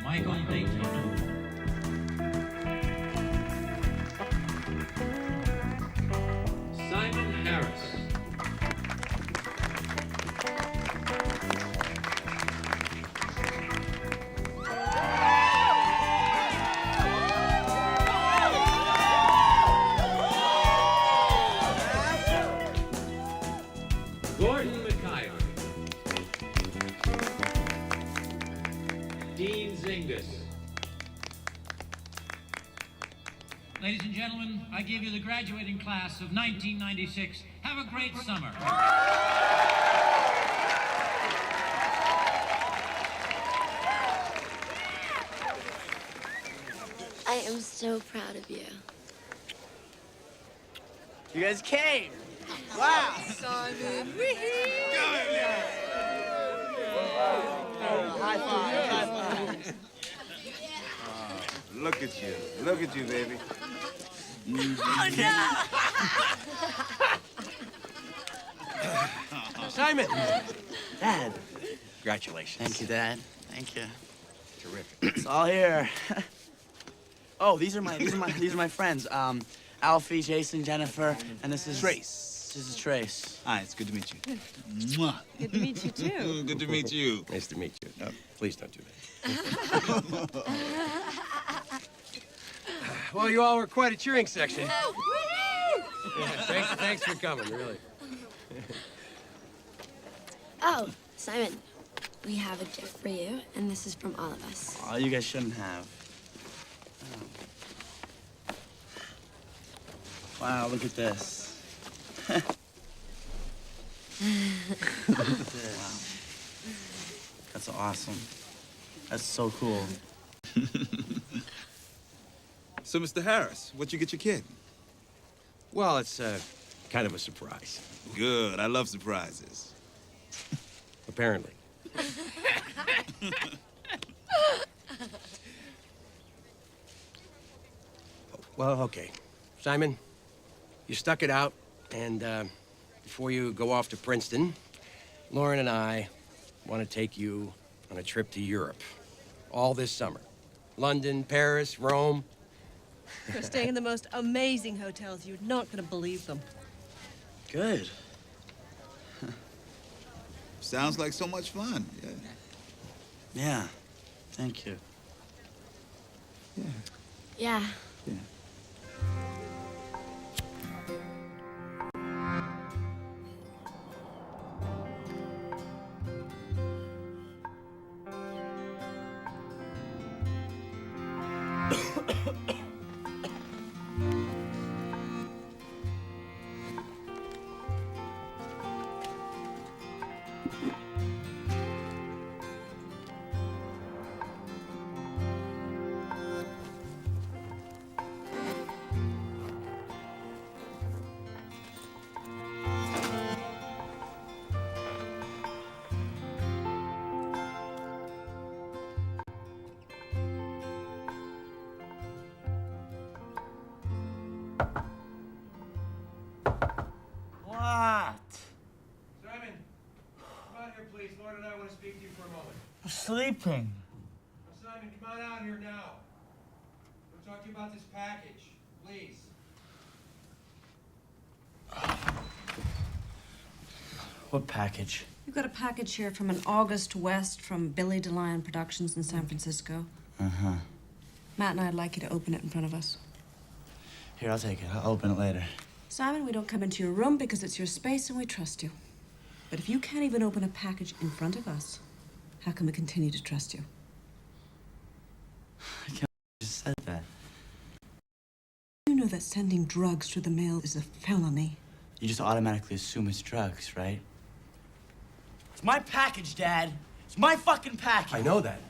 Michael Dayton. Simon Harris. Gordon McKay. Dean Zingus. Ladies and gentlemen, I give you the graduating class of 1996. Have a great summer. I am so proud of you. You guys came. Wow. Simon. High five. Look at you. Look at you, baby. Oh, no! Simon! Dad. Congratulations. Thank you, Dad. Thank you. Terrific. It's all here. Oh, these are my friends. Alfie, Jason, Jennifer, and this is Trace. This is Trace. Hi, it's good to meet you. Mwah. Good to meet you, too. Good to meet you. Nice to meet you. Please don't do that. Well, you all were quite a cheering section. Yeah, thanks for coming, really. Oh, Simon, we have a gift for you, and this is from all of us. Oh, you guys shouldn't have. Oh. Wow, look at this. Wow. That's awesome. That's so cool. So, Mr. Harris, what'd you get your kid? Well, it's kind of a surprise. Good. I love surprises. Apparently. Well, okay. Simon, you stuck it out, and before you go off to Princeton, Lauren and I want to take you on a trip to Europe. All this summer. London, Paris, Rome. We're staying in the most amazing hotels. You're not going to believe them. Good. Sounds like so much fun. Yeah. Yeah. Thank you. Yeah. Yeah. Yeah. What? Simon, come out here, please. Lauren and I want to speak to you for a moment. I'm sleeping. Now, Simon, come on out here now. We'll talk to you about this package, please. What package? You've got a package here from an August West from Billy DeLion Productions in San Francisco. Uh-huh. Matt and I'd like you to open it in front of us. Here, I'll take it. I'll open it later. Simon, we don't come into your room because it's your space and we trust you. But if you can't even open a package in front of us, how can we continue to trust you? I can't believe you just said that. You know that sending drugs through the mail is a felony. You just automatically assume it's drugs, right? It's my package, Dad. It's my fucking package. I know that.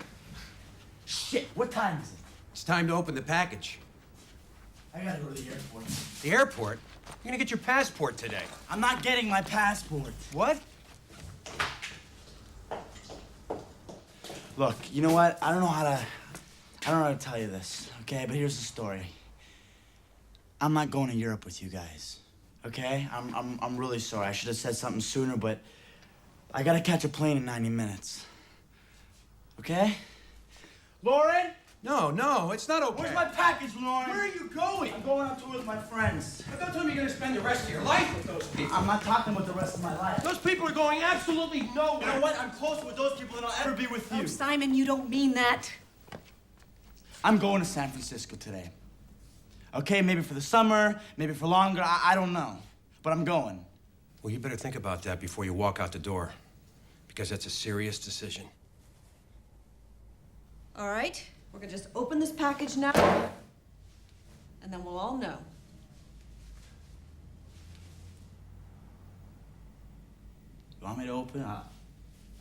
Shit, what time is it? It's time to open the package. I gotta go to the airport. The airport? You're gonna get your passport today. I'm not getting my passport. What? Look, you know what? I don't know how to tell you this, okay? But here's the story. I'm not going to Europe with you guys, okay? I'm really sorry. I should have said something sooner, but I gotta catch a plane in 90 minutes. Okay? Lauren? No, it's not okay. Where's my package, Lauren? Where are you going? I'm going on tour with my friends. I thought you're gonna spend the rest of your life with those people. I'm not talking about the rest of my life. Those people are going absolutely nowhere. You know what? I'm closer with those people than I'll ever be with you. Oh, Simon, you don't mean that. I'm going to San Francisco today. Okay, maybe for the summer, maybe for longer, I don't know. But I'm going. Well, you better think about that before you walk out the door, because that's a serious decision. All right, we're gonna just open this package now, and then we'll all know. You want me to open? I'll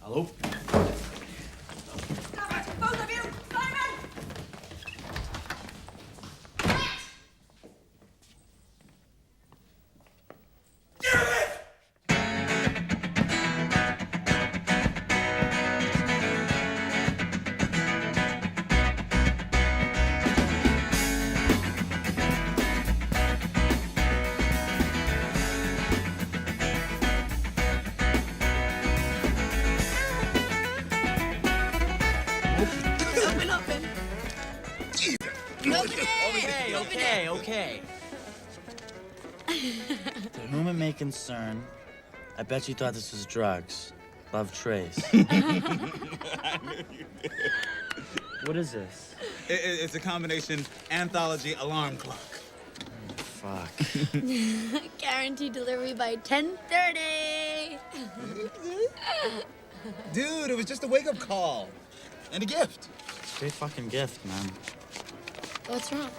open. Stop it, both of you! Simon! Okay. To whom it may concern, I bet you thought this was drugs. Love, Trace. What is this? It's a combination anthology alarm clock. Fuck. Guaranteed delivery by 10:30. Dude, it was just a wake-up call. And a gift. Great fucking gift, man. What's wrong?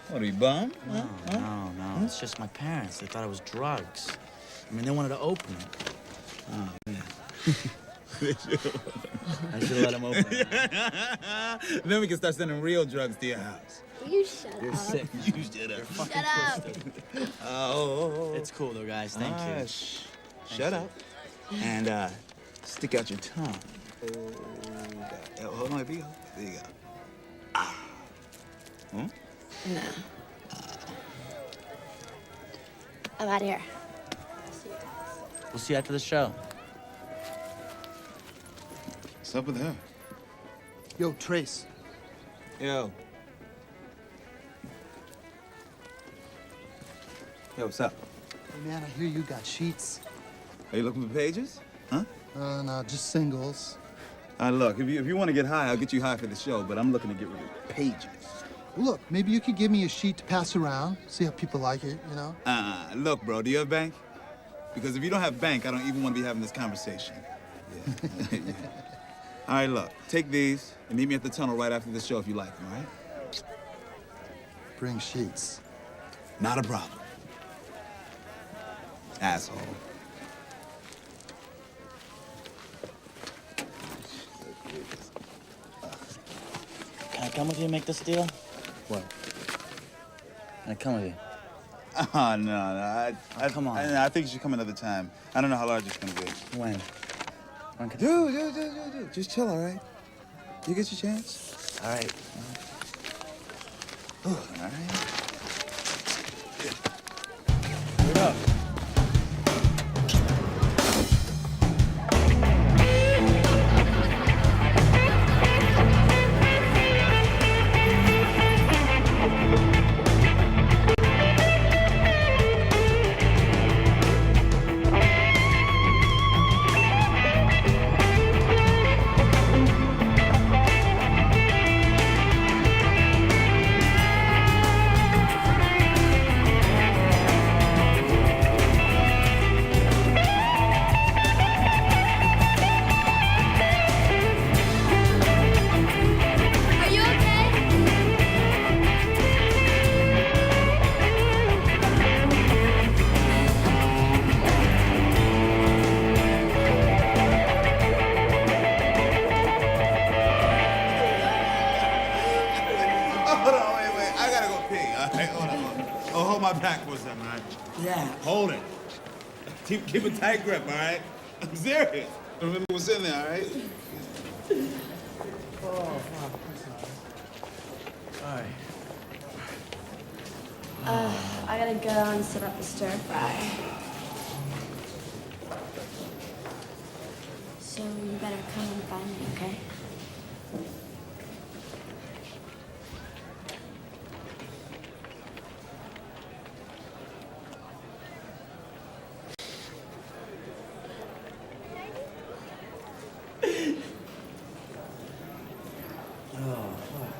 What, are you bummed? No. It's just my parents. They thought it was drugs. I mean, they wanted to open it. Oh, man. I should let them open it. Then we can start sending real drugs to your house. Will you shut You're up? sick. You shut up. Shut up. It's cool, though, guys. Thank you. Shut up. And stick out your tongue. Hold on, there you go. There you go. Hmm? No. I'm out of here. We'll see you after the show. What's up with her? Yo, Trace. Yo, what's up? Hey, man, I hear you got sheets. Are you looking for pages? Huh? No, just singles. Look, if you want to get high, I'll get you high for the show, but I'm looking to get rid of pages. Well, look, maybe you could give me a sheet to pass around, see how people like it, you know? Look, bro, do you have bank? Because if you don't have bank, I don't even want to be having this conversation. Yeah. All right, look, take these and meet me at the tunnel right after the show if you like them, all right? Bring sheets. Not a problem. Asshole. Can I come with you and make this deal? What? Can I come with you? Oh, no. Come on. I think you should come another time. I don't know how large it's gonna be. When? Dude. Just chill, all right? You get your chance? All right. All right. What up? Are you okay? Hold on, wait. I gotta go pee. All right, hold on. Oh, hold my back for a second, all right? Yeah. Hold it. Keep a tight grip, all right? I'm serious. Remember what's in there, all right? Oh, fuck. All right. I gotta go and set up the stir fry. So you better come and find me, okay? Oh, fuck.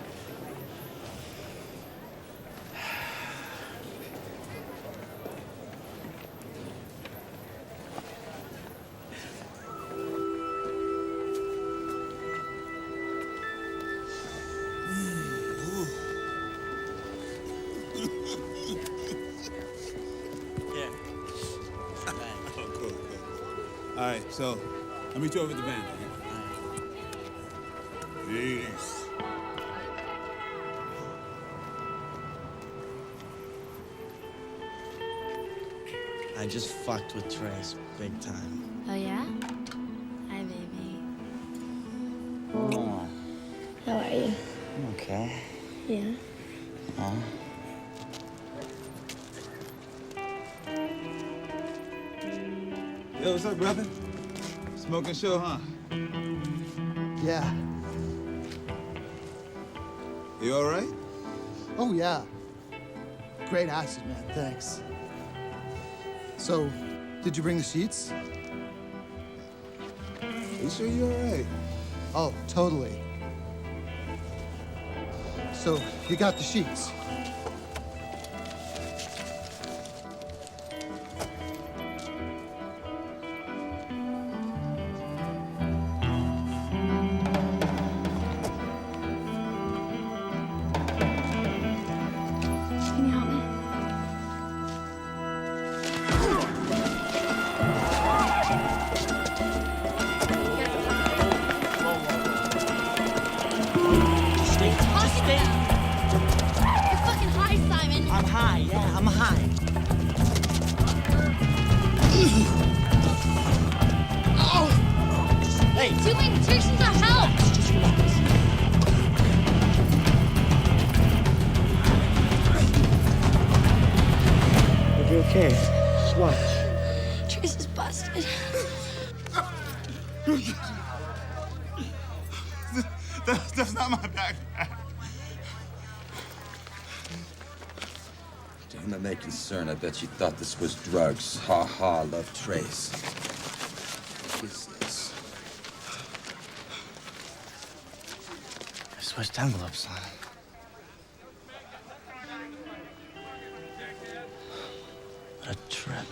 Yeah. Oh, cool. All right, so I'll meet you over at the van. Peace. I just fucked with Trace big time. Oh, yeah? Hi, baby. Oh, How are you? I'm okay. Yeah. Oh. Yo, what's up, brother? Smoking show, huh? Yeah. You all right? Oh, yeah. Great acid, man. Thanks. So, did you bring the sheets? You sure you're all right? Oh, totally. So, you got the sheets? Can you help me? You're fucking high, Simon. I'm high, yeah, I'm high. Hey! Doing tricks to help. Just relax. You'll be okay. Just watch. Trace is busted. That's not my backpack. Damn, I'm not concerned. I bet you thought this was drugs. Ha ha, love Trace. What is this? I switched envelopes on it. What a trip.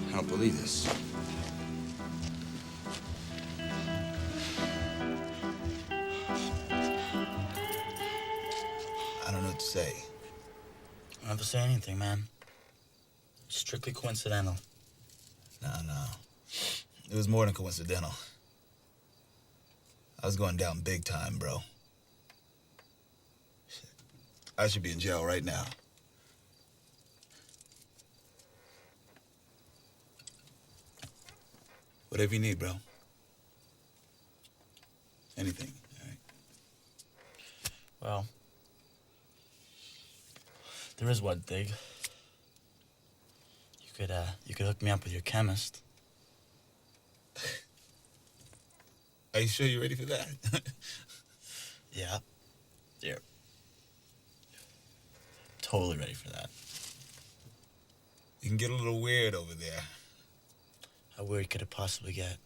I don't believe this. I don't know what to say. Don't have to say anything, man. Strictly coincidental. No. It was more than coincidental. I was going down big time, bro. Shit. I should be in jail right now. Whatever you need, bro. Anything, all right? Well, there is one thing. You could hook me up with your chemist. Are you sure you're ready for that? Yeah. Yeah. Totally ready for that. You can get a little weird over there. How weird could it possibly get?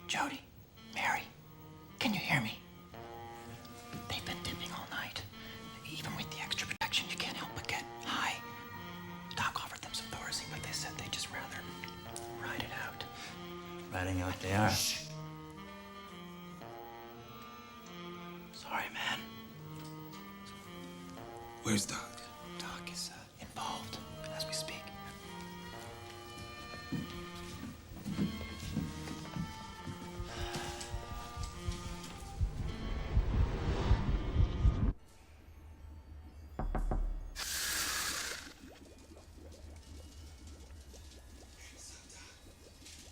Jody, Mary, can you hear me? They've been dipping all night. Even with the extra protection, you can't help but get high. Doc offered them some Thorazine, but they said they'd just rather ride it out. Riding out they are. Shh. Sorry, man. Where's Doc? Doc is involved as we speak.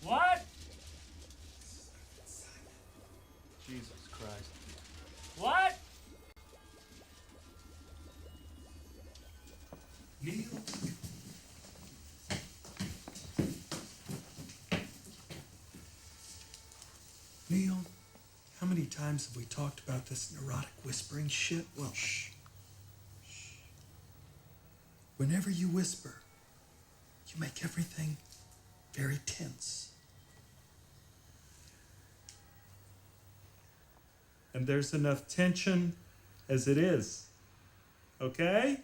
What? Jesus Christ. What? Neil. Neil, how many times have we talked about this neurotic whispering shit? Well, shh. Whenever you whisper, you make everything very tense. And there's enough tension as it is. Okay?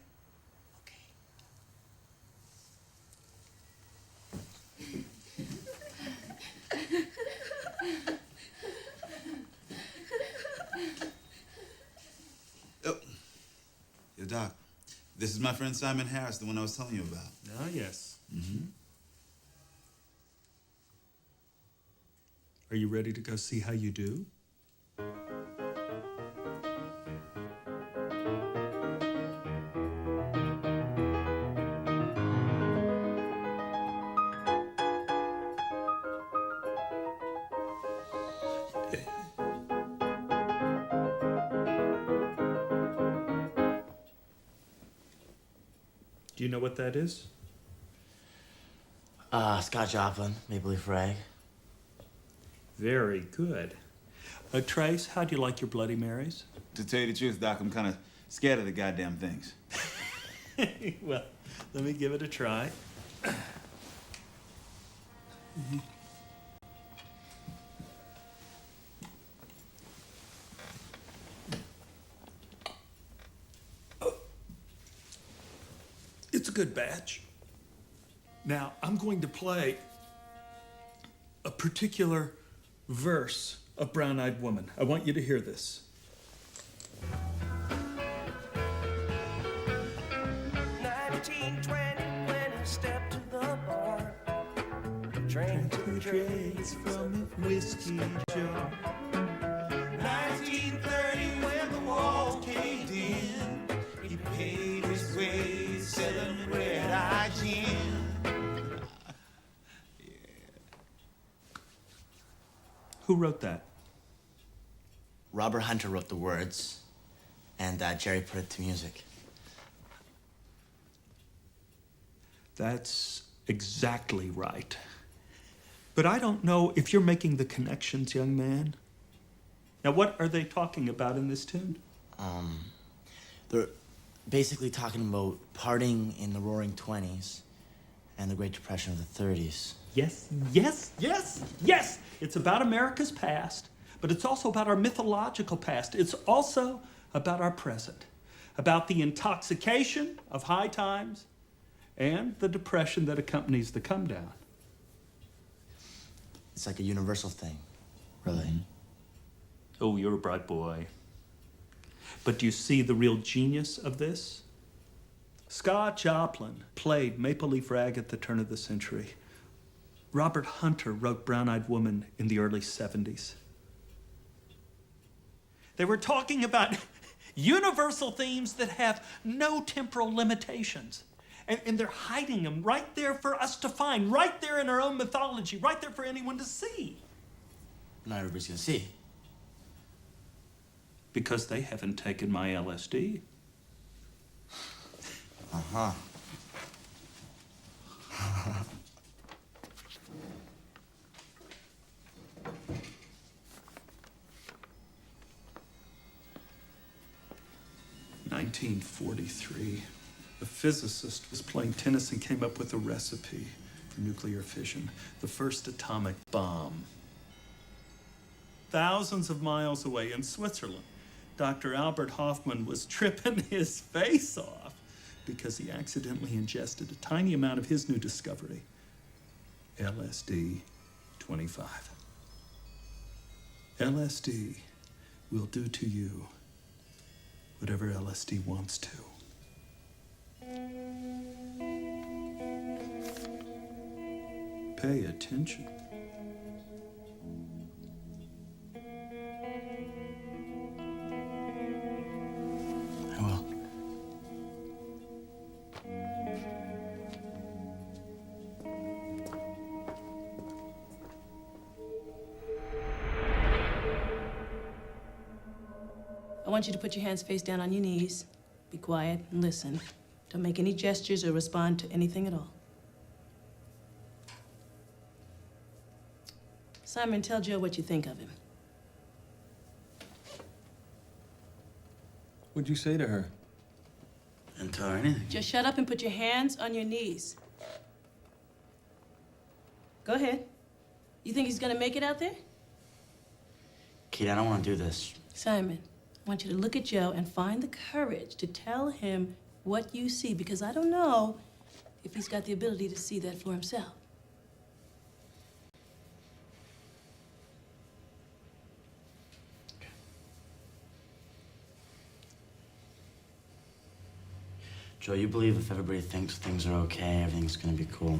Oh. Yo, Doc. This is my friend Simon Harris, the one I was telling you about. Ah, yes. Mm-hmm. Are you ready to go see how you do? Do you know what that is? Scott Joplin, Maple Leaf Rag. Very good. Trace, how do you like your Bloody Marys? To tell you the truth, Doc, I'm kind of scared of the goddamn things. Well, let me give it a try. It's a good batch. Now, I'm going to play a particular verse of Brown Eyed Woman. I want you to hear this. 1920 when he stepped to the bar, drank two trays from a whiskey jar. 1930 when the wall caved in, he paid his way selling red-eye gin. Who wrote that? Robert Hunter wrote the words, and Jerry put it to music. That's exactly right. But I don't know if you're making the connections, young man. Now, what are they talking about in this tune? They're basically talking about parting in the Roaring '20s and the Great Depression of the '30s. Yes, yes, yes, yes! It's about America's past, but it's also about our mythological past. It's also about our present, about the intoxication of high times and the depression that accompanies the come down. It's like a universal thing, really. Oh, you're a bright boy. But do you see the real genius of this? Scott Joplin played Maple Leaf Rag at the turn of the century. Robert Hunter wrote Brown Eyed Woman in the early 70s. They were talking about universal themes that have no temporal limitations. And they're hiding them right there for us to find, right there in our own mythology, right there for anyone to see. Not everybody's gonna see. Because they haven't taken my LSD. Uh-huh. 1943, a physicist was playing tennis and came up with a recipe for nuclear fission, the first atomic bomb. Thousands of miles away in Switzerland, Dr. Albert Hofmann was tripping his face off because he accidentally ingested a tiny amount of his new discovery, LSD 25. LSD will do to you whatever LSD wants to. Pay attention. I will. I want you to put your hands face down on your knees. Be quiet and listen. Don't make any gestures or respond to anything at all. Simon, tell Joe what you think of him. What'd you say to her? Didn't tell her anything. Just shut up and put your hands on your knees. Go ahead. You think he's gonna make it out there? Kate, I don't want to do this. Simon, I want you to look at Joe and find the courage to tell him what you see, because I don't know if he's got the ability to see that for himself. Joe, you believe if everybody thinks things are okay, everything's gonna be cool.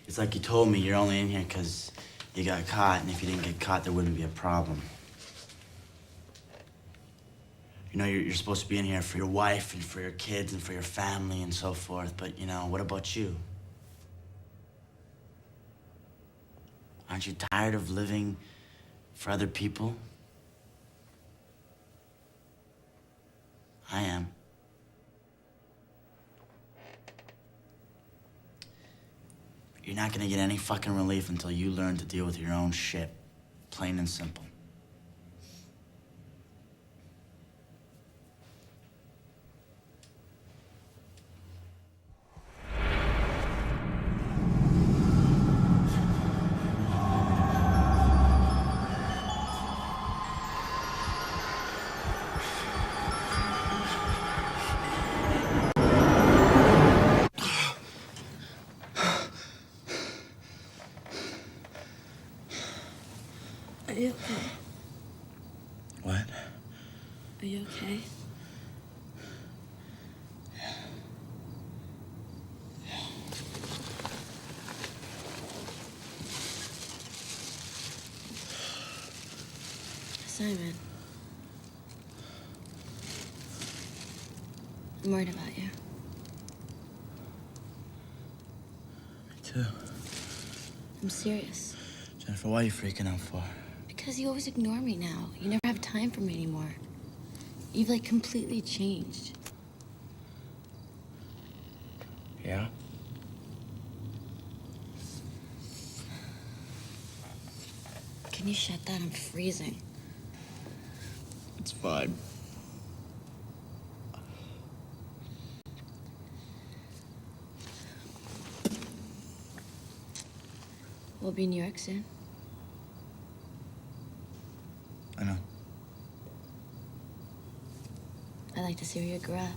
It's like you told me you're only in here because you got caught, and if you didn't get caught, there wouldn't be a problem. You know, you're supposed to be in here for your wife and for your kids and for your family and so forth, but, you know, what about you? Aren't you tired of living for other people? I am. You're not gonna get any fucking relief until you learn to deal with your own shit. Plain and simple. Are you okay? What? Are you okay? Simon. I'm worried about you. Me too. I'm serious. Jennifer, why are you freaking out for? Because you always ignore me now. You never have time for me anymore. You've, like, completely changed. Yeah? Can you shut that? I'm freezing. It's fine. We'll be in New York soon. I know. I'd like to see where you grew up.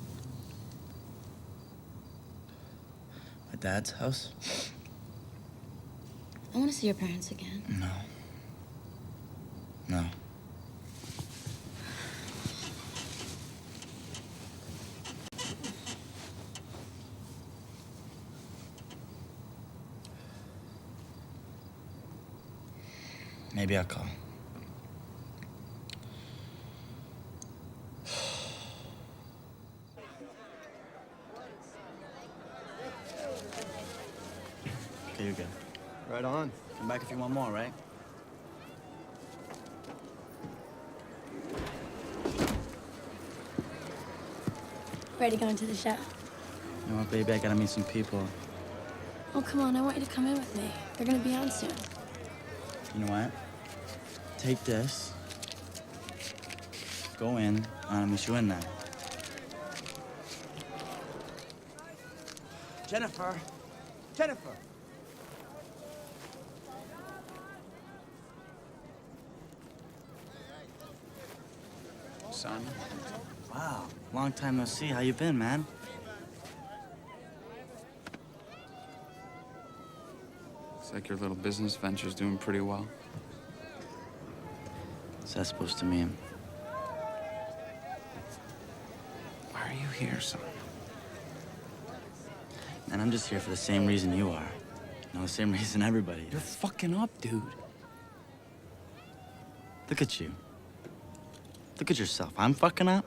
My dad's house? I want to see your parents again. No. No. Maybe I'll call. Okay, you're good. Right on. Come back if you want more, right? Ready going to the show? You know what, baby? I gotta meet some people. Oh, come on. I want you to come in with me. They're going to be on soon. You know what? Take this. Go in. I'll meet you in there. Jennifer! Jennifer! Son. Wow. Long time no see. How you been, man? Looks like your little business venture's doing pretty well. What's that supposed to mean? Why are you here, son? And I'm just here for the same reason you are. You know, the same reason everybody is. You're fucking up, dude. Look at you. Look at yourself. I'm fucking up?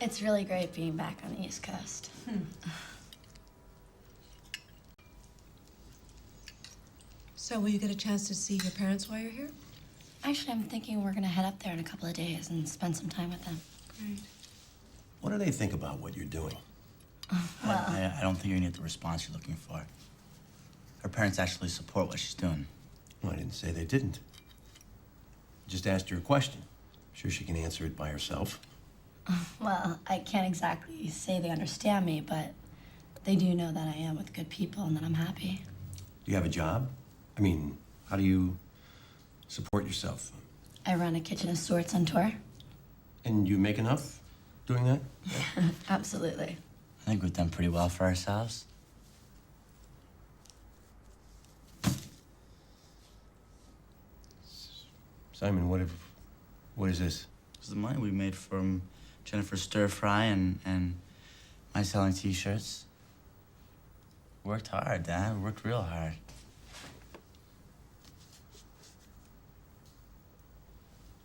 It's really great being back on the East Coast. So will you get a chance to see your parents while you're here? Actually, I'm thinking we're going to head up there in a couple of days and spend some time with them. Great. What do they think about what you're doing? Well, I don't think you're gonna get the response you're looking for. Her parents actually support what she's doing. Well, I didn't say they didn't. Just asked her a question. Sure she can answer it by herself. well, I can't exactly say they understand me, but they do know that I am with good people and that I'm happy. Do you have a job? I mean, how do you support yourself? I run a kitchen of sorts on tour. And you make enough doing that? Absolutely. I think we've done pretty well for ourselves. Simon, what is this? It's the money we made from Jennifer's stir fry and my selling t-shirts. Worked hard, Dad. Worked real hard.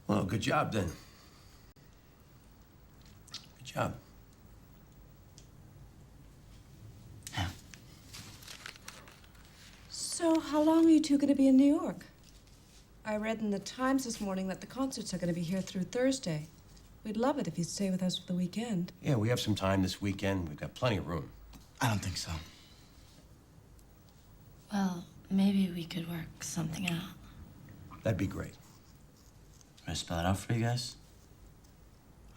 Well, good job then. Good job. So, how long are you two going to be in New York? I read in the Times this morning that the concerts are going to be here through Thursday. We'd love it if you'd stay with us for the weekend. Yeah, we have some time this weekend. We've got plenty of room. I don't think so. Well, maybe we could work something out. That'd be great. Can I spell it out for you guys?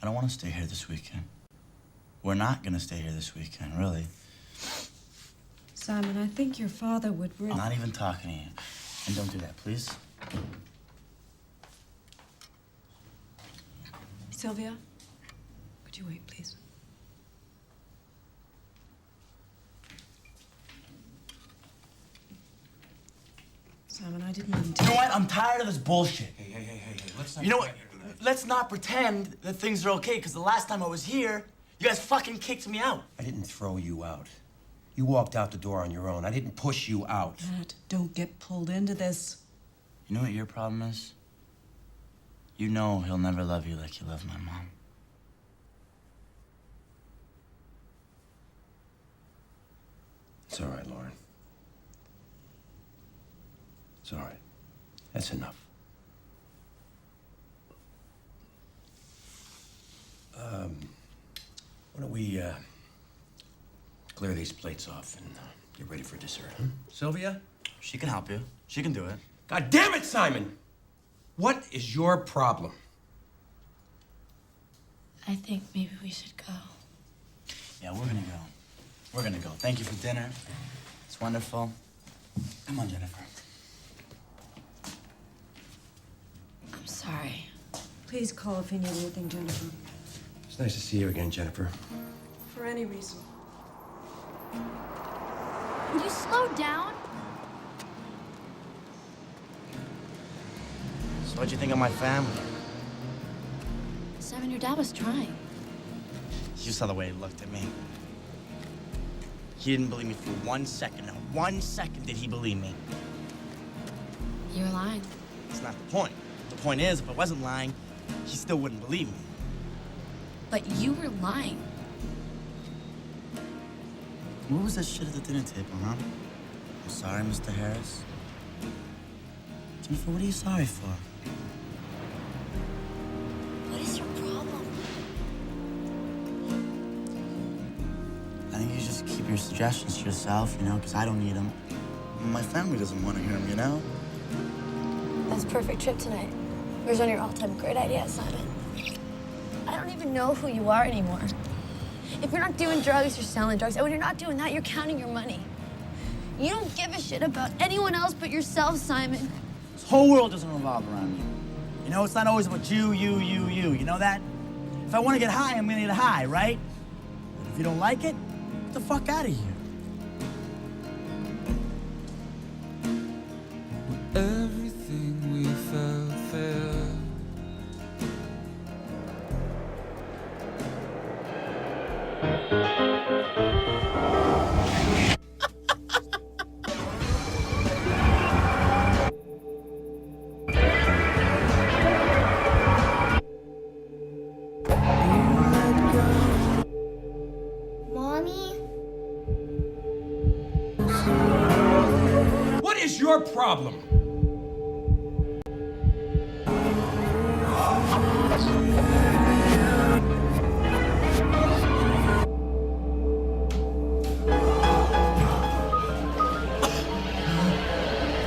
I don't want to stay here this weekend. We're not going to stay here this weekend, really. Simon, I think your father would really... I'm not even talking to you. And don't do that, please. Sylvia, could you wait, please? Simon, I didn't mean to... You know what? I'm tired of this bullshit. Hey, let's not... You know what? Let's not pretend that things are okay, because the last time I was here, you guys fucking kicked me out. I didn't throw you out. You walked out the door on your own. I didn't push you out. Matt, don't get pulled into this. You know what your problem is? You know he'll never love you like you love my mom. It's all right, Lauren. It's all right. That's enough. Why don't we, clear these plates off and get ready for dessert, huh? Sylvia? She can help you. She can do it. God damn it, Simon! What is your problem? I think maybe we should go. Yeah, we're gonna go. We're gonna go. Thank you for dinner. It's wonderful. Come on, Jennifer. I'm sorry. Please call if you need anything, Jennifer. It's nice to see you again, Jennifer. For any reason. Would you slow down? So what'd you think of my family? Simon, your dad was trying. You saw the way he looked at me. He didn't believe me for 1 second. Not 1 second did he believe me. You were lying. It's not the point. The point is, if I wasn't lying, he still wouldn't believe me. But you were lying. What was that shit at the dinner table, huh? I'm sorry, Mr. Harris. Jennifer, what are you sorry for? What is your problem? I think you just keep your suggestions to yourself, you know, because I don't need them. My family doesn't want to hear them, you know? That's perfect trip tonight. Where's one of your all-time great ideas, Simon? I don't even know who you are anymore. If you're not doing drugs, you're selling drugs. And when you're not doing that, you're counting your money. You don't give a shit about anyone else but yourself, Simon. This whole world doesn't revolve around you. You know, it's not always about you. You know that? If I want to get high, I'm gonna get high, right? But if you don't like it, get the fuck out of here. Everything we felt failed. Mommy? What is your problem?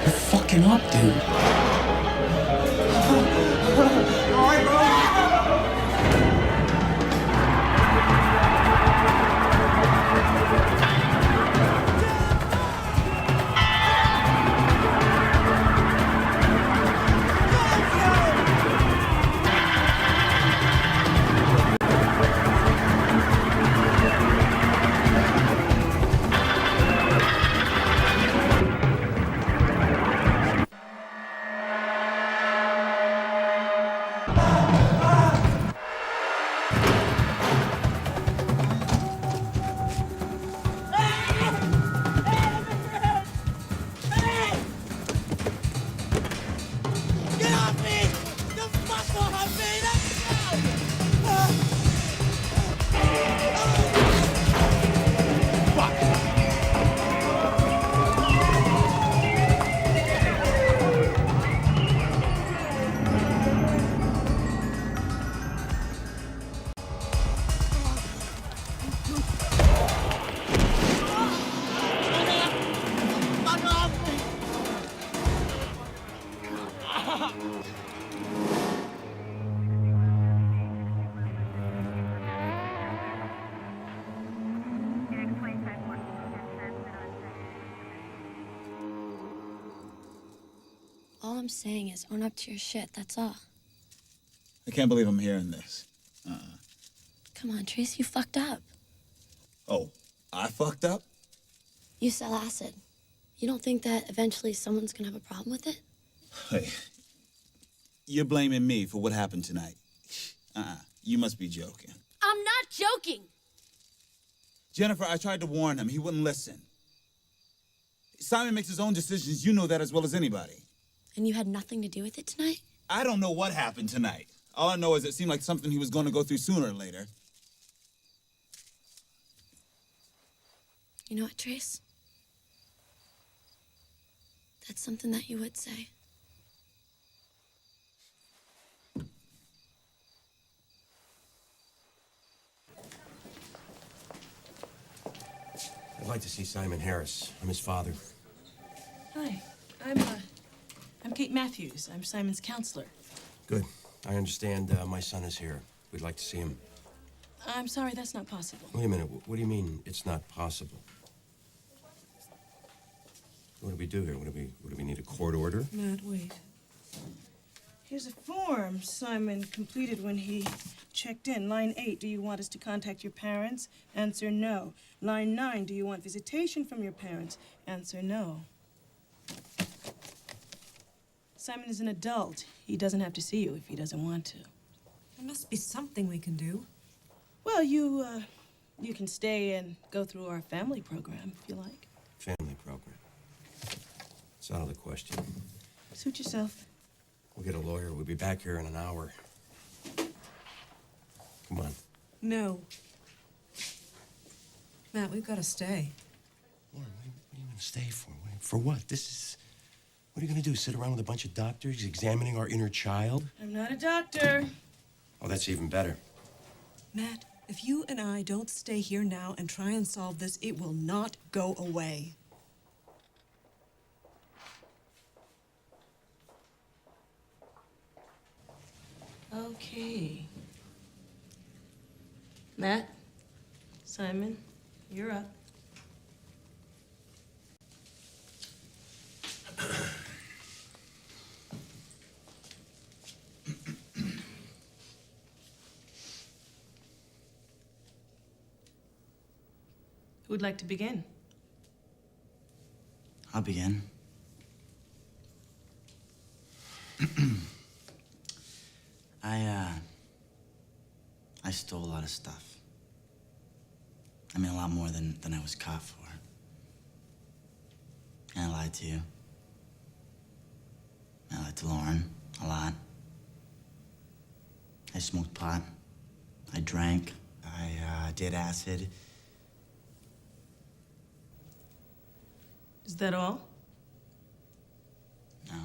You're fucking up, dude. All I'm saying is own up to your shit, that's all. I can't believe I'm hearing this. Come on, Trace, you fucked up. Oh, I fucked up? You sell acid. You don't think that eventually someone's gonna have a problem with it? Hey, you're blaming me for what happened tonight. You must be joking. I'm not joking. Jennifer, I tried to warn him. He wouldn't listen. Simon makes his own decisions. You know that as well as anybody. And you had nothing to do with it tonight? I don't know what happened tonight. All I know is it seemed like something he was going to go through sooner or later. You know what, Trace? That's something that you would say. I'd like to see Simon Harris. I'm his father. Hi, I'm Kate Matthews. I'm Simon's counselor. Good. I understand my son is here. We'd like to see him. I'm sorry, that's not possible. Wait a minute. What do you mean it's not possible? What do we do here? What do we need a court order? Matt, wait. Here's a form Simon completed when he checked in. Line 8, do you want us to contact your parents? Answer no. Line 9, do you want visitation from your parents? Answer no. Simon is an adult. He doesn't have to see you if he doesn't want to. There must be something we can do. Well, you can stay and go through our family program if you like. Family program. It's out of the question. Suit yourself. We'll get a lawyer. We'll be back here in an hour. Come on. No. Matt, we've got to stay. Lauren, what are you going to stay for? For what? What are you going to do? Sit around with a bunch of doctors examining our inner child? I'm not a doctor. Oh, that's even better. Matt, if you and I don't stay here now and try and solve this, it will not go away. Okay. Matt, Simon, you're up. Who'd like to begin? I'll begin. I stole a lot of stuff. I mean, a lot more than I was caught for. And I lied to you. I lied to Lauren a lot. I smoked pot. I drank. I did acid. Is that all? No.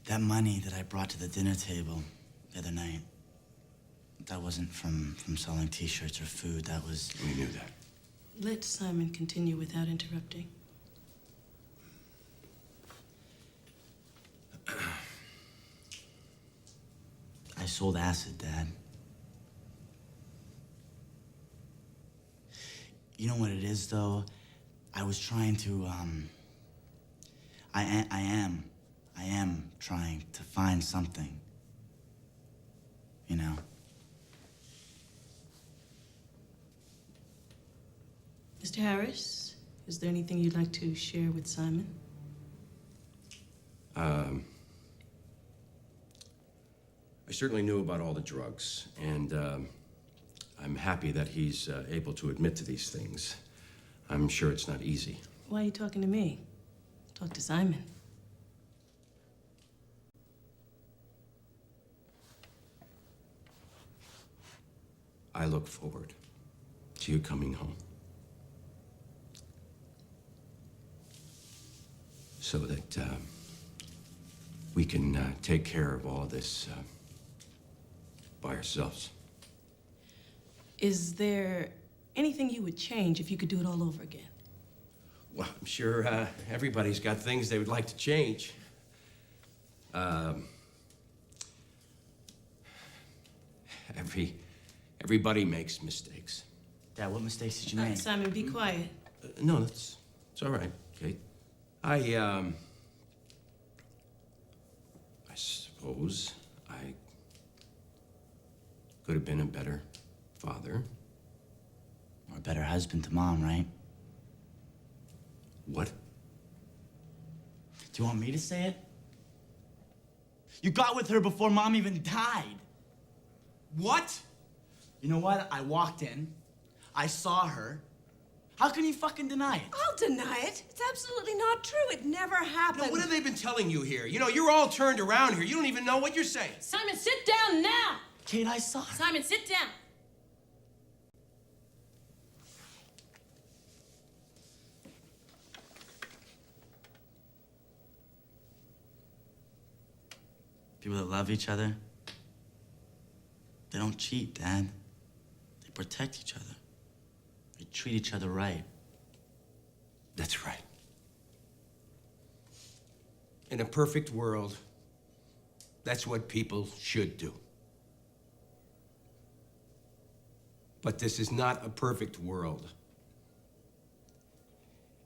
That money that I brought to the dinner table the other night, that wasn't from selling T-shirts or food. That was... We knew that. Let Simon continue without interrupting. I sold acid, Dad. You know what it is, though? I was trying to, I am trying to find something. You know? Mr. Harris, is there anything you'd like to share with Simon? I certainly knew about all the drugs, and I'm happy that he's able to admit to these things. I'm sure it's not easy. Why are you talking to me? Talk to Simon. I look forward to you coming home. So that we can take care of all this by ourselves. Is there anything you would change if you could do it all over again? Well, I'm sure everybody's got things they would like to change. Everybody makes mistakes. Dad, what mistakes did you All right, make? Simon, be quiet. No, that's It's all right, Kate. I suppose I could have been a better father. Or a better husband to Mom, right? What? Do you want me to say it? You got with her before Mom even died. What? You know what? I walked in. I saw her. How can you fucking deny it? I'll deny it. It's absolutely not true. It never happened. No, what have they been telling you here? You know, you're all turned around here. You don't even know what you're saying. Simon, sit down now! Kate, I saw her. Simon, sit down. People that love each other, they don't cheat, Dad. They protect each other. They treat each other right. That's right. In a perfect world, that's what people should do. But this is not a perfect world.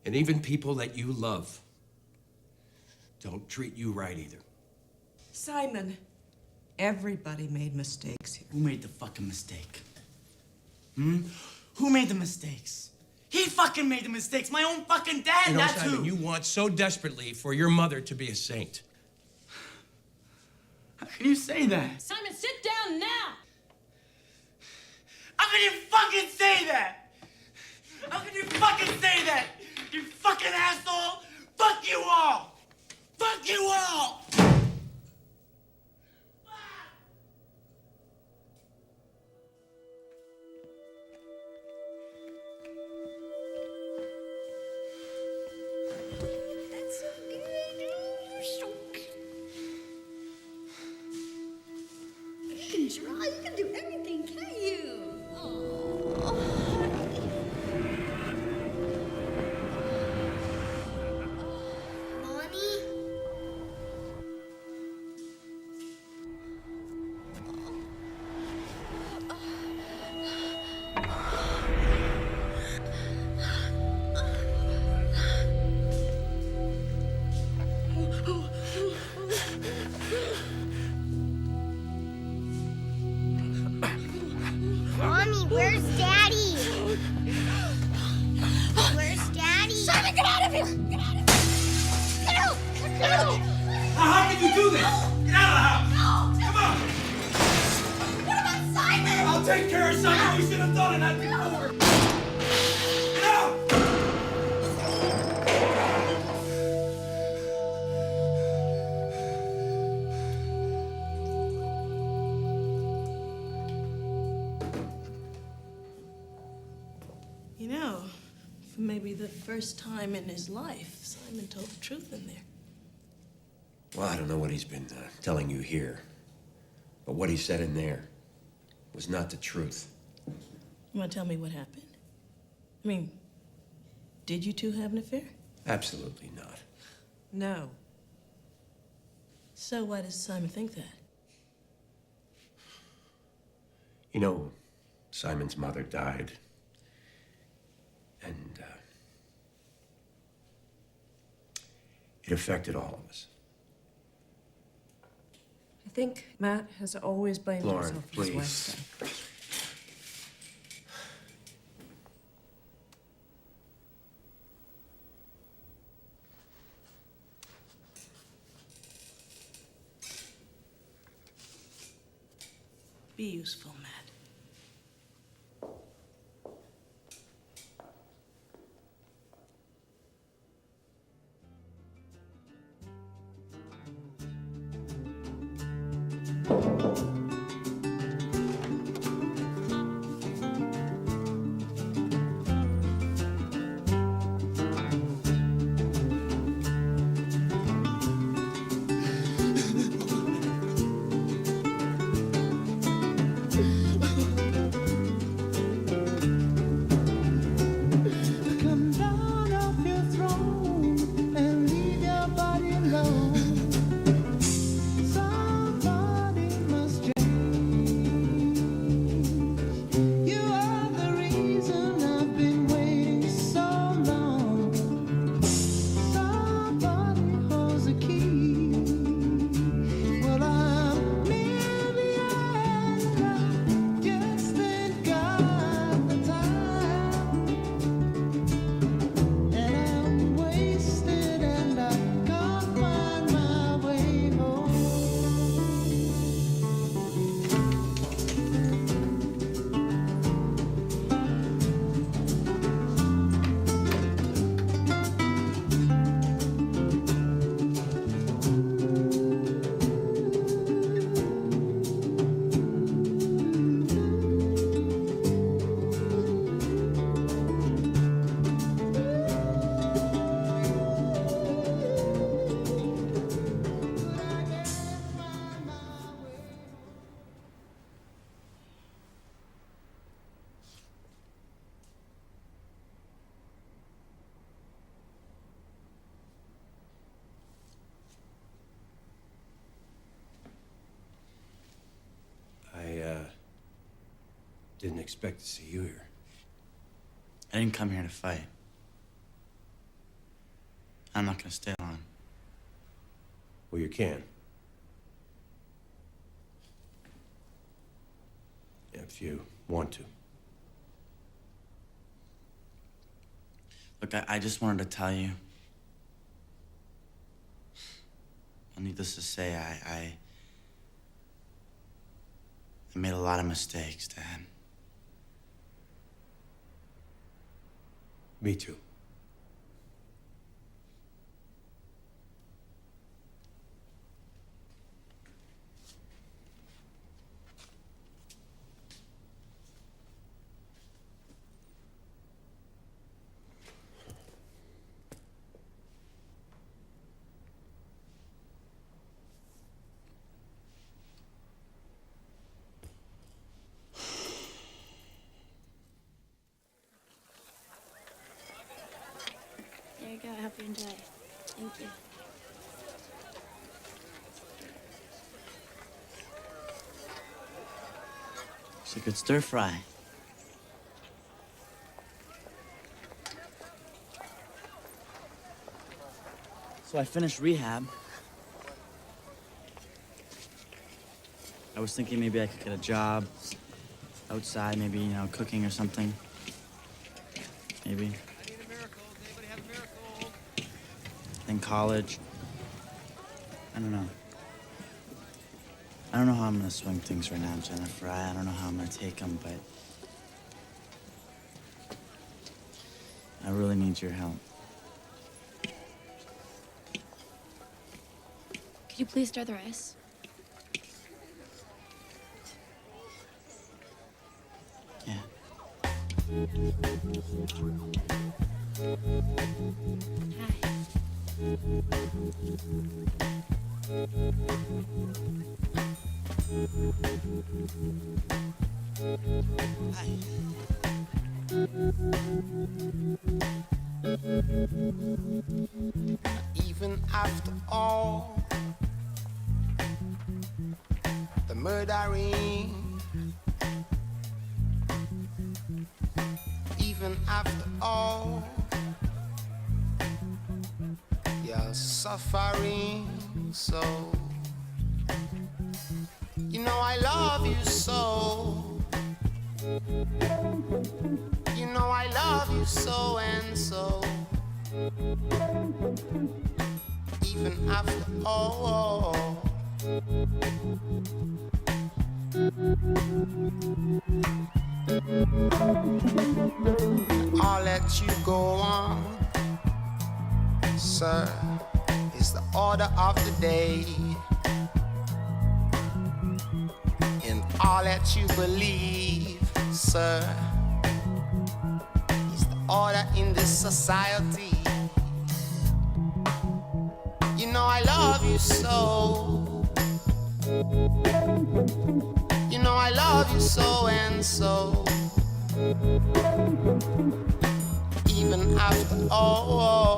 And even people that you love don't treat you right either. Simon, everybody made mistakes here. Who made the fucking mistake? Who made the mistakes? He fucking made the mistakes. My own fucking dad, You know, that's Simon, who. you want so desperately for your mother to be a saint. How can you say that? Simon, sit down now! How can you fucking say that? How can you fucking say that? You fucking asshole! Fuck you all! Fuck you all! That's so good. You're so good. You can draw. You can do everything, can't you? Mommy? Mommy, where's Daddy? Where's Daddy? Simon, get out of here! Get out of here! Get out! Get out! How can you do this? Get out of the house! No! Come on! What about Simon? I'll take care of Simon. You should have done it that before. Get out! You know, for maybe the first time in his life, Simon told the truth in there. Well, I don't know what he's been telling you here, but what he said in there was not the truth. You want to tell me what happened? I mean, did you two have an affair? Absolutely not. No. So why does Simon think that? You know, Simon's mother died, and it affected all of us. I think Matt has always blamed Lauren, himself for his please. wife's death. Be useful, Matt. Didn't expect to see you here. I didn't come here to fight. I'm not gonna stay long. Well, you can. If you want to. Look, I just wanted to tell you. Well, needless to say, I made a lot of mistakes, Dad. Me too. There you go. I hope you enjoy. Thank you. It's a good stir fry. So I finished rehab. I was thinking maybe I could get a job outside, maybe, you know, cooking or something. Maybe. Then college. I don't know. I don't know how I'm gonna swing things right now, Jennifer. I don't know how I'm gonna take them, but I really need your help. Could you please stir the rice? Yeah. Even after all the murdering, even after all your suffering, so you know I love you so. You know I love you so and so. Even after all. I'll let you go on, sir, is the order of the day. And I'll let you believe, sir, is the order in this society. You know I love you so. You know I love you so and so. Even after all.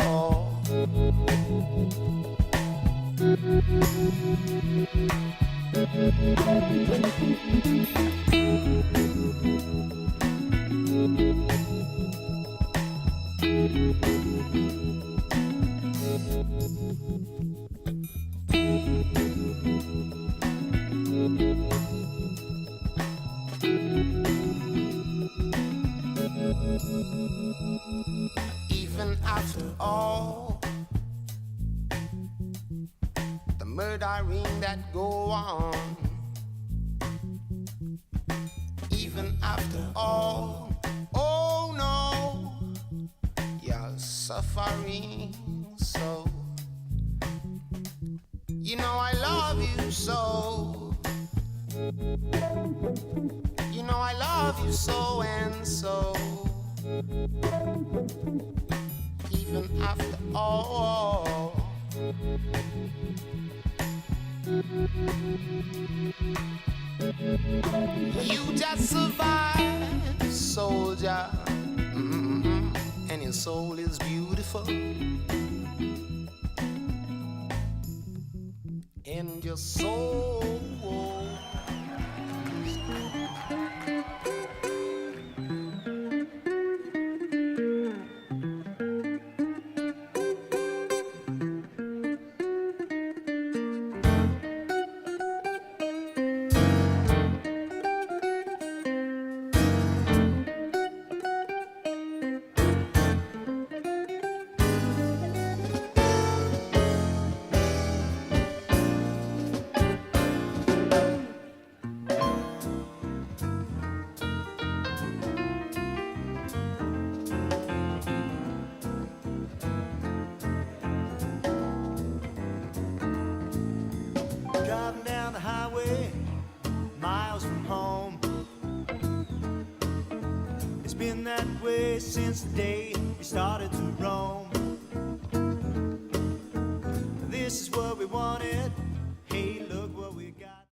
Even after all the murdering that go on, even after all, oh no, you're suffering so. You know I love you so. You know I love you so and so. Even after all. You just survived, soldier. And your soul is beautiful. And your soul It's been that way since the day we started to roam. This is what we wanted. Hey, look what we got.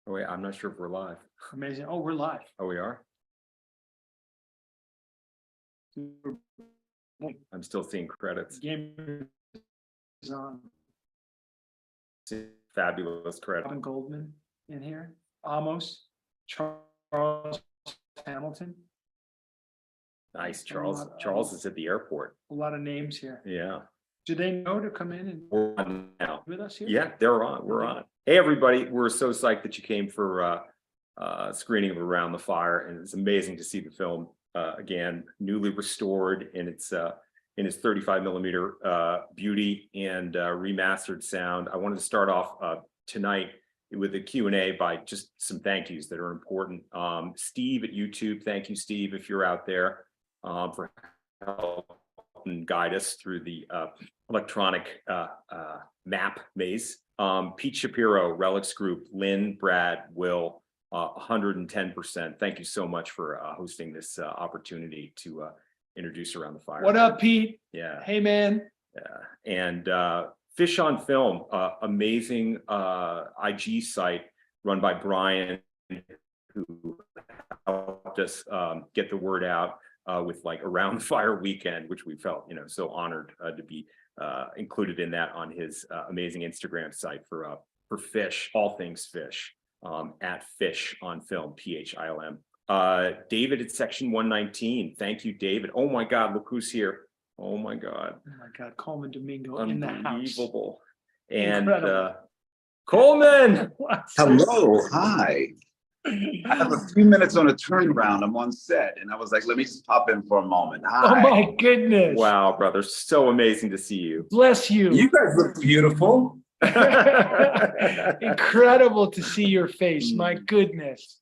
Oh, wait, I'm not sure if we're live. Amazing. Oh, we're live. Oh, we are? I'm still seeing credits. Game is on. Fabulous credit. Robin Goldman in here. Amos. Charles Hamilton. Nice, Charles. Charles is at the airport. A lot of names here. Yeah. Do they know to come in and We're on now. with us here? Yeah, they're on. We're on. Hey, everybody. We're so psyched that you came for screening of Around the Fire. And it's amazing to see the film again, newly restored in its 35 millimeter beauty and remastered sound. I wanted to start off tonight with a Q&A by just some thank yous that are important. Steve at YouTube, thank you, Steve, if you're out there, for helping guide us through the electronic map maze. Pete Shapiro, Relix Group, Lynn, Brad, Will, 110%. Thank you so much for hosting this opportunity to introduce Around the Fire. What up, Pete? Yeah. Hey, man. And Fish on Film, amazing IG site run by Brian, who helped us get the word out with like Around the Fire weekend, which we felt, so honored to be included in that on his amazing Instagram site for Fish, all things Fish, at Fish on Film, PHILM. David at Section 119. Thank you, David. Oh my God, look who's here. Oh my God. Oh my God, Colman Domingo in the house. Unbelievable. And Incredible. Coleman. Hello, hi. I have a few minutes on a turnaround. I'm on set, and I was like, let me just pop in for a moment. Hi. Oh my goodness. Wow, brother. So amazing to see you. Bless you. You guys look beautiful. Incredible to see your face. My goodness.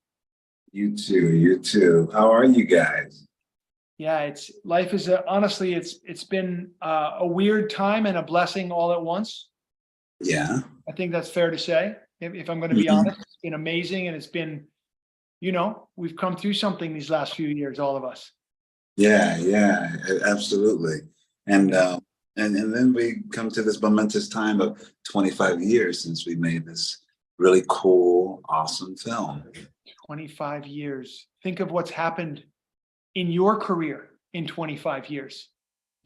You too, you too. How are you guys? Yeah, life is honestly, it's been a weird time and a blessing all at once. Yeah. I think that's fair to say. If I'm going to be honest, it's been amazing, and it's been, we've come through something these last few years, all of us. Yeah, absolutely. And then we come to this momentous time of 25 years since we made this really cool, awesome film. 25 years. Think of what's happened in your career in 25 years.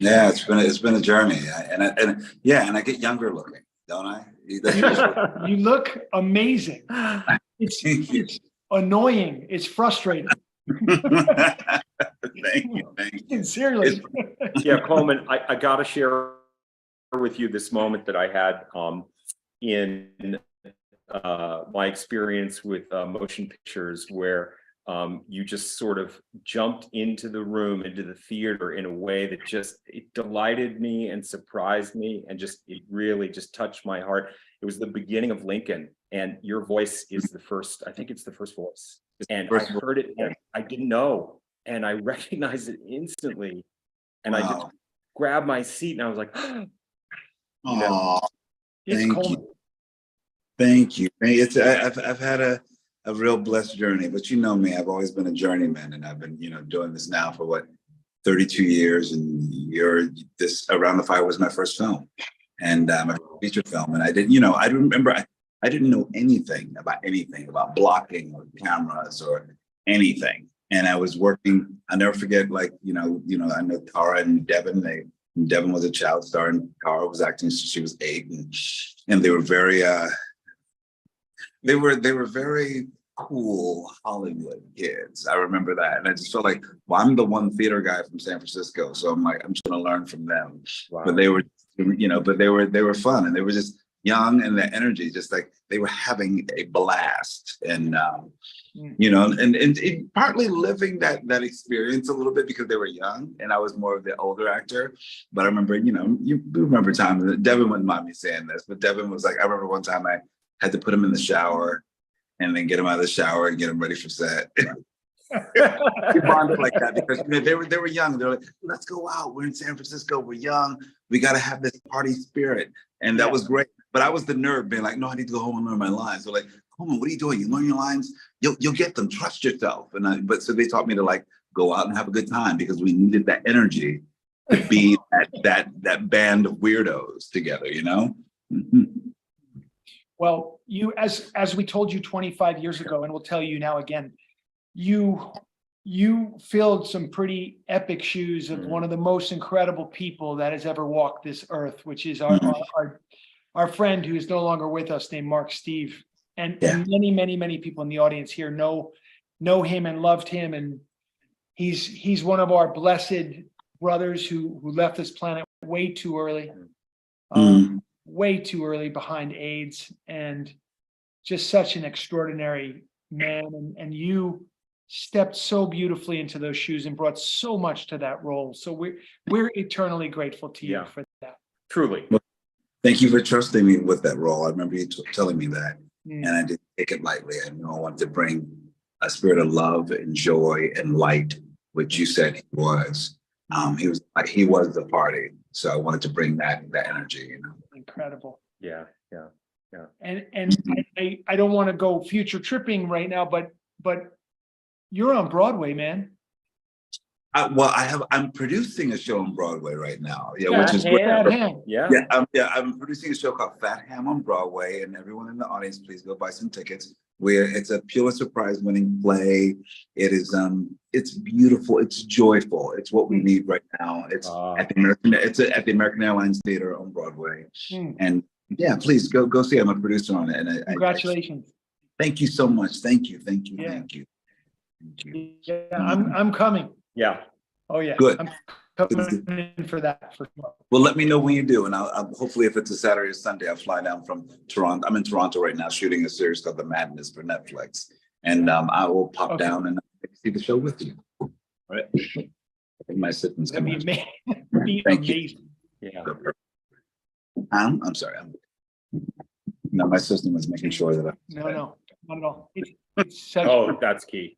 Yeah, it's been a journey, and I get younger looking, don't I? You look amazing. It's annoying. It's frustrating. Thank you. Sincerely. Yeah, Coleman, I got to share with you this moment that I had in my experience with motion pictures, where you just sort of jumped into the room, into the theater in a way that it delighted me and surprised me, and it really just touched my heart. It was the beginning of Lincoln, and your voice is I think it's the first voice. And I heard it, and I didn't know, and I recognized it instantly. And I just grabbed my seat, and I was like, oh, Thank you. I've had a real blessed journey, but you know me, I've always been a journeyman, and I've been, doing this now for 32 years, and this Around the Fire was my first film, and my feature film, and I didn't know anything about blocking or cameras or anything, and I was working. I'll never forget, I know Tara and Devon. Devon was a child star, and Tara was acting since she was 8, and they were very they were very cool Hollywood kids. I remember that, and I just felt like, well, I'm the one theater guy from San Francisco, so I'm just going to learn from them. Wow. But they were, they were fun, and they were just young, and their energy, just like they were having a blast, and and partly living that experience a little bit because they were young, and I was more of the older actor. But I remember, you remember times, Devon wouldn't mind me saying this, but Devon was like, I remember one time I had to put him in the shower and then get him out of the shower and get him ready for set. We bonded like that because they were young. They were like, let's go out. We're in San Francisco. We're young. We got to have this party spirit. And that was great. But I was the nerd being like, no, I need to go home and learn my lines. So like, Colman, what are you doing? You learn your lines, you'll get them. Trust yourself. But so they taught me to like go out and have a good time because we needed that energy to be that band of weirdos together, you know? Well, you, as we told you 25 years ago, and we'll tell you now again, you filled some pretty epic shoes of one of the most incredible people that has ever walked this earth, which is our friend who is no longer with us, named Mark Steve. And many people in the audience here know him and loved him. And he's one of our blessed brothers who left this planet way too early. Way too early behind AIDS, and just such an extraordinary man. And you stepped so beautifully into those shoes and brought so much to that role. So we're eternally grateful to you for that. Truly. Well, thank you for trusting me with that role. I remember you telling me that, and I didn't take it lightly. I knew I wanted to bring a spirit of love and joy and light, which you said he was. He was the party. So I wanted to bring that energy, you know. Incredible. Yeah. And I don't want to go future tripping right now, but you're on Broadway, man. I'm producing a show on Broadway right now. Which is great. Fat Ham. I'm producing a show called Fat Ham on Broadway, and everyone in the audience, please go buy some tickets. It's a Pulitzer Prize winning play. It is it's beautiful, it's joyful, it's what we need right now. It's at the American Airlines Theater on Broadway. And yeah, please go see it. I'm a producer on it. And congratulations. Thank you so much. Thank you. Yeah, I'm coming. Yeah. Oh yeah. Good. I'm coming in for that for sure. Well, let me know when you do, and I'll hopefully, if it's a Saturday or Sunday, I'll fly down from Toronto. I'm in Toronto right now shooting a series called The Madness for Netflix, and I will pop down and see the show with you. All right. My assistant's coming. Thank you. Yeah. I'm sorry. No, my assistant was making sure that No, not at all. It's such that's key.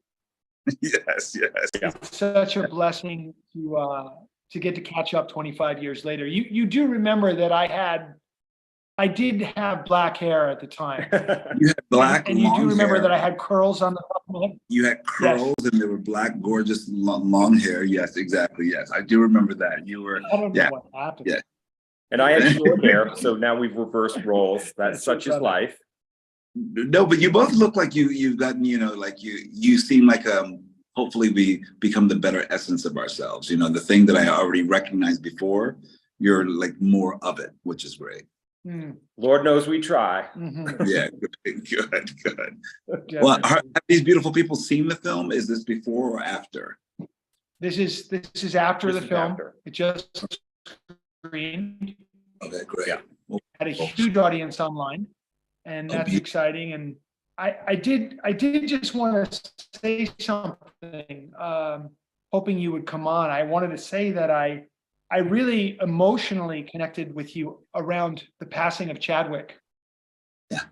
Yes. It's such a blessing to get to catch up 25 years later. You do remember that I did have black hair at the time. You had black, and you do remember hair. that I had curls on the top of my head. You had curls, and they were black, gorgeous, long hair. Yes, exactly. Yes, I do remember that. You were. I don't know what happened. Yeah. And I had short hair, so now we've reversed roles. That's such is life. No, but you both look like you've gotten, like you seem like hopefully we become the better essence of ourselves. You know, the thing that I already recognized before, you're like more of it, which is great. Lord knows we try. Yeah, good. Well, have these beautiful people seen the film? Is this before or after? This is after the film. It just screened. Okay, great. Yeah. Had a huge audience online, and that's exciting. And I did just want to say something, hoping you would come on. I wanted to say that I really emotionally connected with you around the passing of Chadwick. Yeah.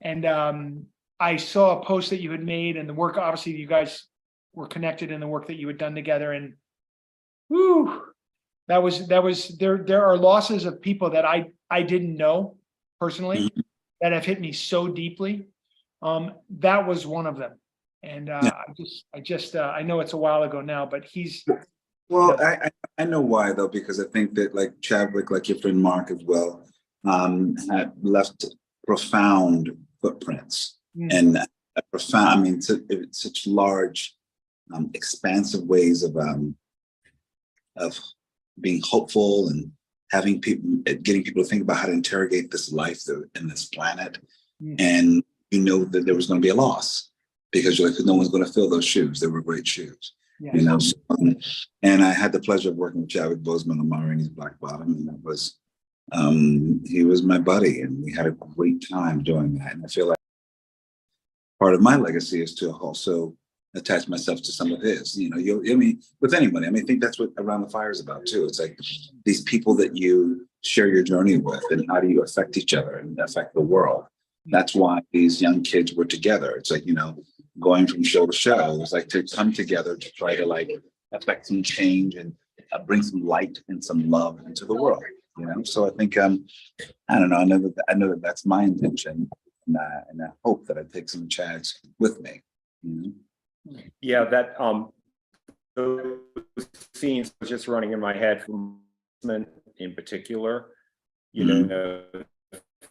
And I saw a post that you had made, and the work, obviously you guys were connected in the work that you had done together. And that was there are losses of people that I didn't know personally that have hit me so deeply. That was one of them. And I know it's a while ago now, but he's. Well, I know why though, because I think that like Chadwick, like your friend Mark as well, had left profound footprints and such large, expansive ways of being hopeful and having people, getting people to think about how to interrogate this life in this planet, and that there was going to be a loss because you're like, no one's going to fill those shoes. They were great shoes. Yes. And I had the pleasure of working with Chadwick Boseman on Ma Rainey's Black Bottom, and that was he was my buddy, and we had a great time doing that. And I feel like part of my legacy is to also attach myself to some of his. With anybody. I think that's what Around the Fire is about too. It's like these people that you share your journey with, and how do you affect each other and affect the world. That's why these young kids were together. It's like, going from show to show, it's like to come together to try to like affect some change and bring some light and some love into the world. So I think I don't know. I know that that's my intention. and I hope that I take some Chads with me. You know? Yeah, that those scenes was just running in my head from in particular. You know,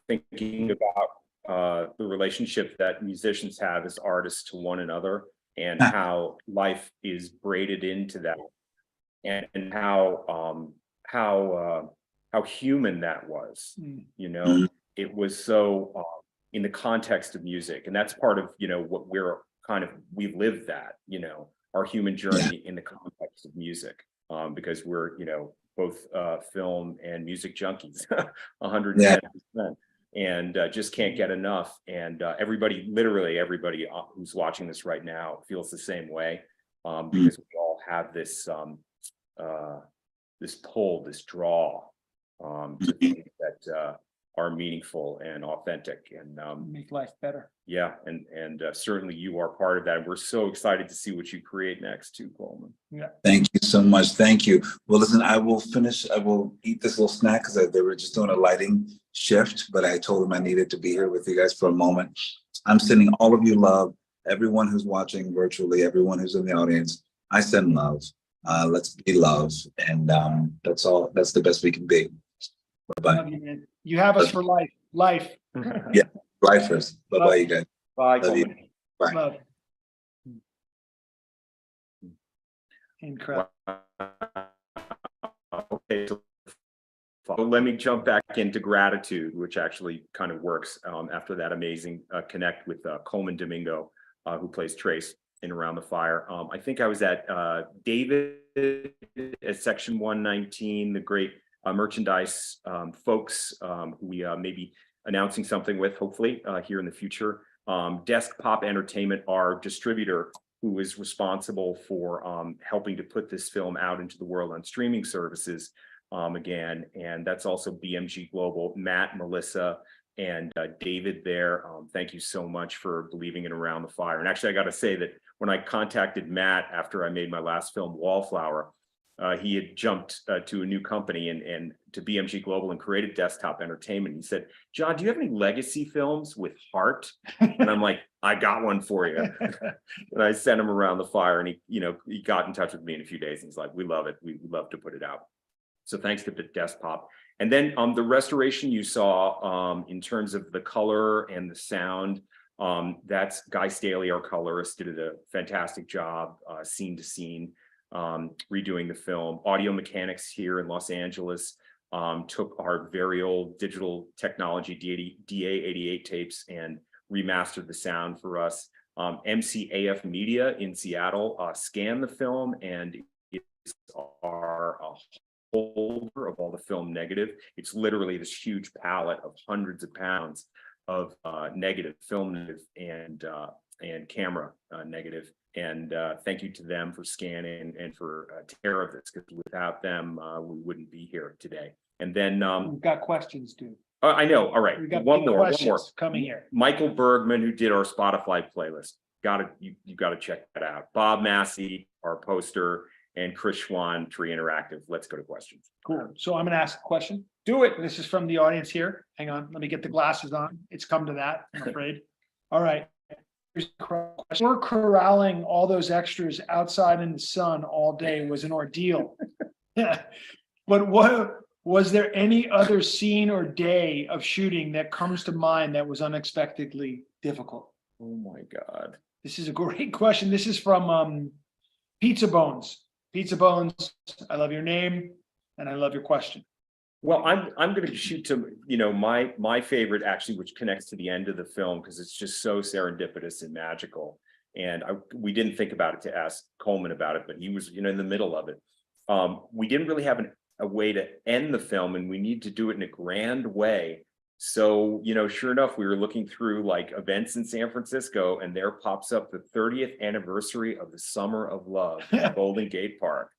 thinking about the relationship that musicians have as artists to one another, and how life is braided into that, and how human that was. You know, it was so in the context of music, and that's part of, you know, what we live that, you know, our human journey in the context of music, because we're, you know, both film and music junkies, 110%, and just can't get enough. And everybody, literally everybody who's watching this right now feels the same way, because we all have this this pull, this draw to things that are meaningful and authentic, and make life better. Yeah, and certainly you are part of that. And we're so excited to see what you create next too, Colman. Yeah. Thank you so much. Thank you. Well, listen, I will eat this little snack because they were just doing a lighting shift, but I told them I needed to be here with you guys for a moment. I'm sending all of you love, everyone who's watching virtually, everyone who's in the audience. I send love. Let's be love. And that's all. That's the best we can be. Bye-bye. You have us for life. Life. Yeah, lifers. Bye-bye, you guys. Bye. Love you. Bye. Love. Incredible. Okay, so let me jump back into gratitude, which actually kind of works after that amazing connect with Colman Domingo, who plays Trace in Around the Fire. I think I was at David at Section 119, the great merchandise folks who we may be announcing something with, hopefully, here in the future. Desk Pop Entertainment, our distributor, who is responsible for helping to put this film out into the world on streaming services again. And that's also BMG Global, Matt, Melissa, and David there. Thank you so much for believing in Around the Fire. And actually, I got to say that when I contacted Matt after I made my last film, Wallflower, he had jumped to a new company and to BMG Global and created Desktop Entertainment. He said, "John, do you have any legacy films with heart?" And I'm like, "I got one for you." And I sent him Around the Fire, and he got in touch with me in a few days, and he's like, "We love it. We love to put it out." So thanks to Deskpop. And then the restoration you saw in terms of the color and the sound, that's Guy Staley, our colorist, did a fantastic job, scene to scene, redoing the film. Audio Mechanics here in Los Angeles took our very old digital technology DA88 tapes and remastered the sound for us. MCAF Media in Seattle scanned the film, and it's our holder of all the film negative. It's literally this huge pallet of hundreds of pounds of negative, film negative, and camera negative. And thank you to them for scanning and for care of this, because without them, we wouldn't be here today. And then we've got questions, dude. I know. All right, We've got one more coming here. Michael Bergman, who did our Spotify playlist, you got to check that out. Bob Massey, our poster, and Chris Schwann, Tree Interactive. Let's go to questions. Cool. So I'm going to ask a question. Do it. This is from the audience here. Hang on. Let me get the glasses on. It's come to that, I'm afraid. All right. We're corralling all those extras outside in the sun all day was an ordeal. But was there any other scene or day of shooting that comes to mind that was unexpectedly difficult? Oh my God. This is a great question. This is from Pizza Bones. Pizza Bones, I love your name and I love your question. Well, I'm going to shoot to my favorite, actually, which connects to the end of the film because it's just so serendipitous and magical. And we didn't think about it to ask Colman about it, but he was in the middle of it. We didn't really have a way to end the film, and we need to do it in a grand way. So, sure enough, we were looking through like events in San Francisco, and there pops up the 30th anniversary of the Summer of Love at Golden Gate Park,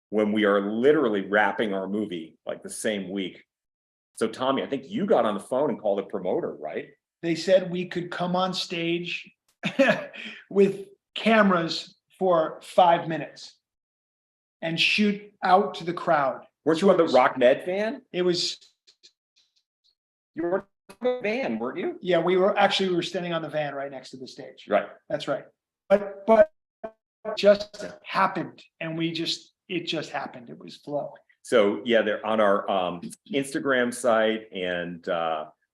when we are literally wrapping our movie like the same week. So Tommy, I think you got on the phone and called the promoter, right? They said we could come on stage with cameras for 5 minutes and shoot out to the crowd. Weren't you on the Rock Med van? It was. You weren't van, weren't you? Yeah, we were standing on the van right next to the stage. Right. That's right. But it just happened, and it just happened. It was flowing. So yeah, they're on our Instagram site and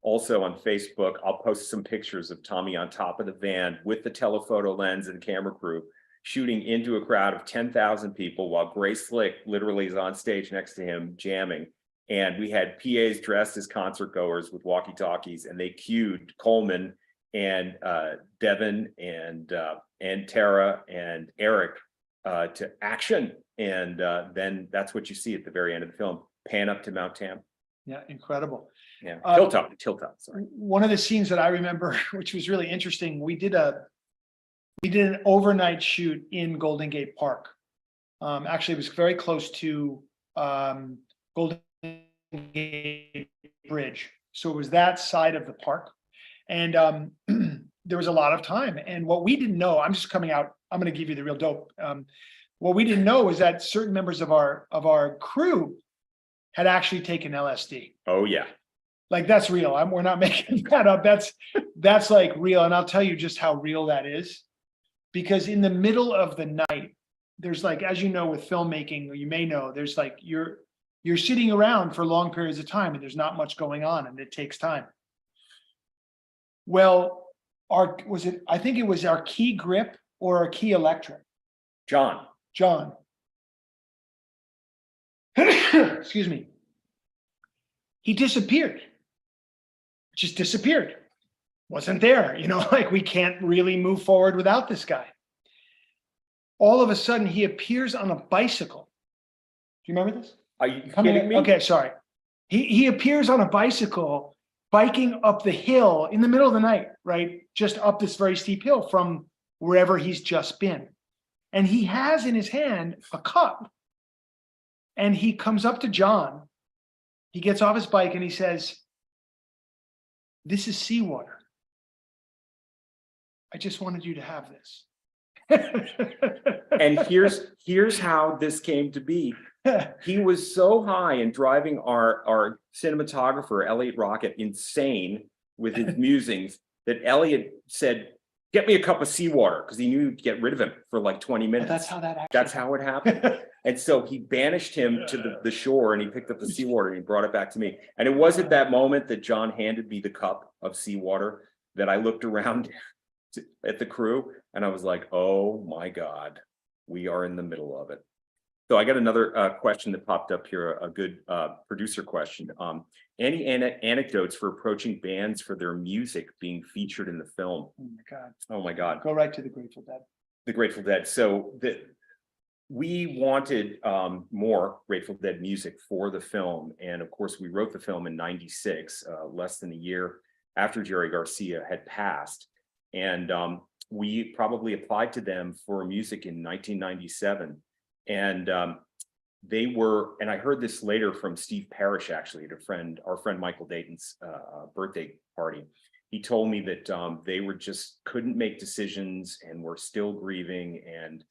also on Facebook. I'll post some pictures of Tommy on top of the van with the telephoto lens and camera crew shooting into a crowd of 10,000 people while Grace Slick literally is on stage next to him jamming. And we had PAs dressed as concert goers with walkie-talkies, and they cued Colman and Devon and Tara and Eric to action. And then that's what you see at the very end of the film. Pan up to Mount Tam. Yeah, incredible. Yeah, tilt-up, sorry. One of the scenes that I remember, which was really interesting, we did an overnight shoot in Golden Gate Park. Actually, it was very close to Golden Gate Bridge. So it was that side of the park. And there was a lot of time. And what we didn't know, I'm just coming out, I'm going to give you the real dope. What we didn't know is that certain members of our crew had actually taken LSD. Oh yeah. Like, that's real. We're not making that up. That's like real. And I'll tell you just how real that is. Because in the middle of the night, there's like, as you know, with filmmaking, or you may know, there's like, you're sitting around for long periods of time and there's not much going on and it takes time. Well, I think it was our key grip or our key electric. John. Excuse me. He disappeared. Just disappeared. Wasn't there, like, we can't really move forward without this guy. All of a sudden he appears on a bicycle. Do you remember this? Are you kidding me? Okay, sorry. He appears on a bicycle, biking up the hill in the middle of the night, right? Just up this very steep hill from wherever he's just been. And he has in his hand a cup. And he comes up to John. He gets off his bike and he says, "This is seawater. I just wanted you to have this." And here's how this came to be. He was so high and driving our cinematographer, Elliot Rocket, insane with his musings that Elliot said, "Get me a cup of seawater," because he knew he'd get rid of him for like 20 minutes. That's how it happened. And so he banished him to the shore and he picked up the seawater and he brought it back to me. And it was at that moment that John handed me the cup of seawater that I looked around at the crew and I was like, oh my God, we are in the middle of it. So I got another question that popped up here, a good producer question. Any anecdotes for approaching bands for their music being featured in the film? Oh my God. Oh my God. Go right to the Grateful Dead. The Grateful Dead. So we wanted more Grateful Dead music for the film. And of course, we wrote the film in '96, less than a year after Jerry Garcia had passed. And we probably applied to them for music in 1997. And they were, and I heard this later from Steve Parrish, actually, at our friend Michael Dayton's birthday party. He told me that they were just couldn't make decisions and were still grieving. And,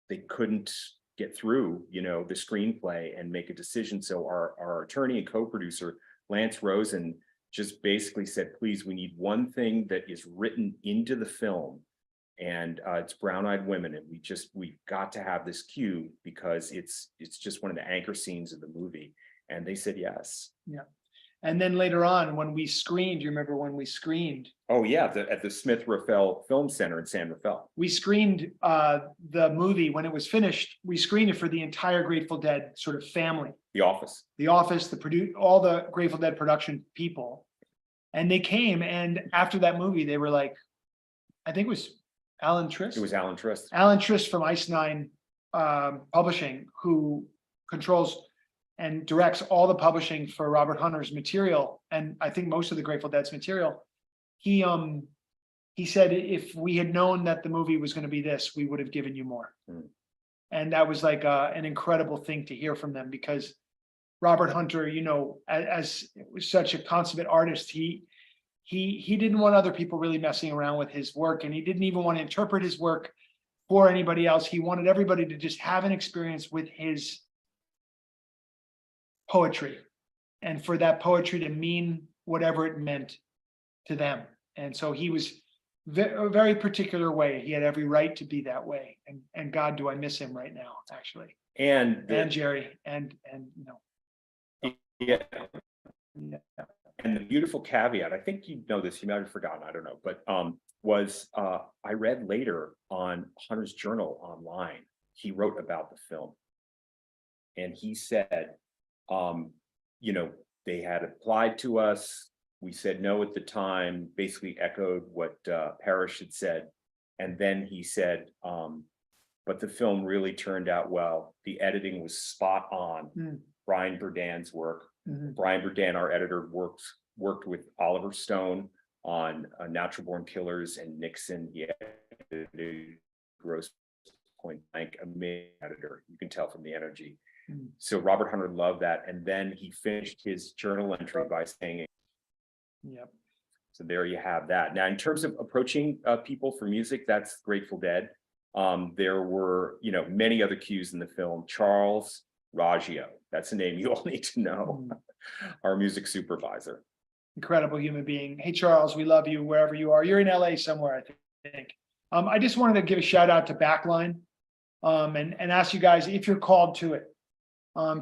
they couldn't get through, the screenplay and make a decision. So our attorney and co-producer, Lance Rosen, just basically said, please, we need one thing that is written into the film. And it's Brown-Eyed Women. And we've got to have this cue because it's just one of the anchor scenes of the movie. And they said yes. Yeah. And then later on, when we screened, you remember when we screened? Oh yeah, at the Smith Rafael Film Center in San Rafael. We screened the movie when it was finished. We screened it for the entire Grateful Dead sort of family. The Office, all the Grateful Dead production people. And they came, and after that movie, they were like, I think it was Alan Trist. It was Alan Trist. Alan Trist from Ice Nine Publishing, who controls and directs all the publishing for Robert Hunter's material, and I think most of the Grateful Dead's material. He said, if we had known that the movie was going to be this, we would have given you more. And that was like an incredible thing to hear from them, because Robert Hunter, as such a consummate artist, he didn't want other people really messing around with his work, and he didn't even want to interpret his work for anybody else. He wanted everybody to just have an experience with his poetry, and for that poetry to mean whatever it meant to them. And so he was a very particular way. He had every right to be that way. And God, do I miss him right now, actually. And Jerry and you know. Yeah. Yeah. And the beautiful caveat, I think you know this, you might have forgotten, I don't know, but was I read later on Hunter's Journal online, he wrote about the film. And he said, you know, they had applied to us. We said no at the time, basically echoed what Parrish had said. And then he said, but the film really turned out well. The editing was spot on. Brian Burdan's work. Brian Burdan, our editor, worked with Oliver Stone on Natural Born Killers and Nixon. He edited Grosse Point Blank, amazing editor. You can tell from the energy. So Robert Hunter loved that. And then he finished his journal entry by saying, yep. So there you have that. Now, in terms of approaching people for music, that's Grateful Dead. There were, you know, many other cues in the film. Charles Raggio, that's a name you all need to know. Our music supervisor. Incredible human being. Hey, Charles, we love you wherever you are. You're in LA somewhere, I think. I just wanted to give a shout out to Backline and ask you guys if you're called to it,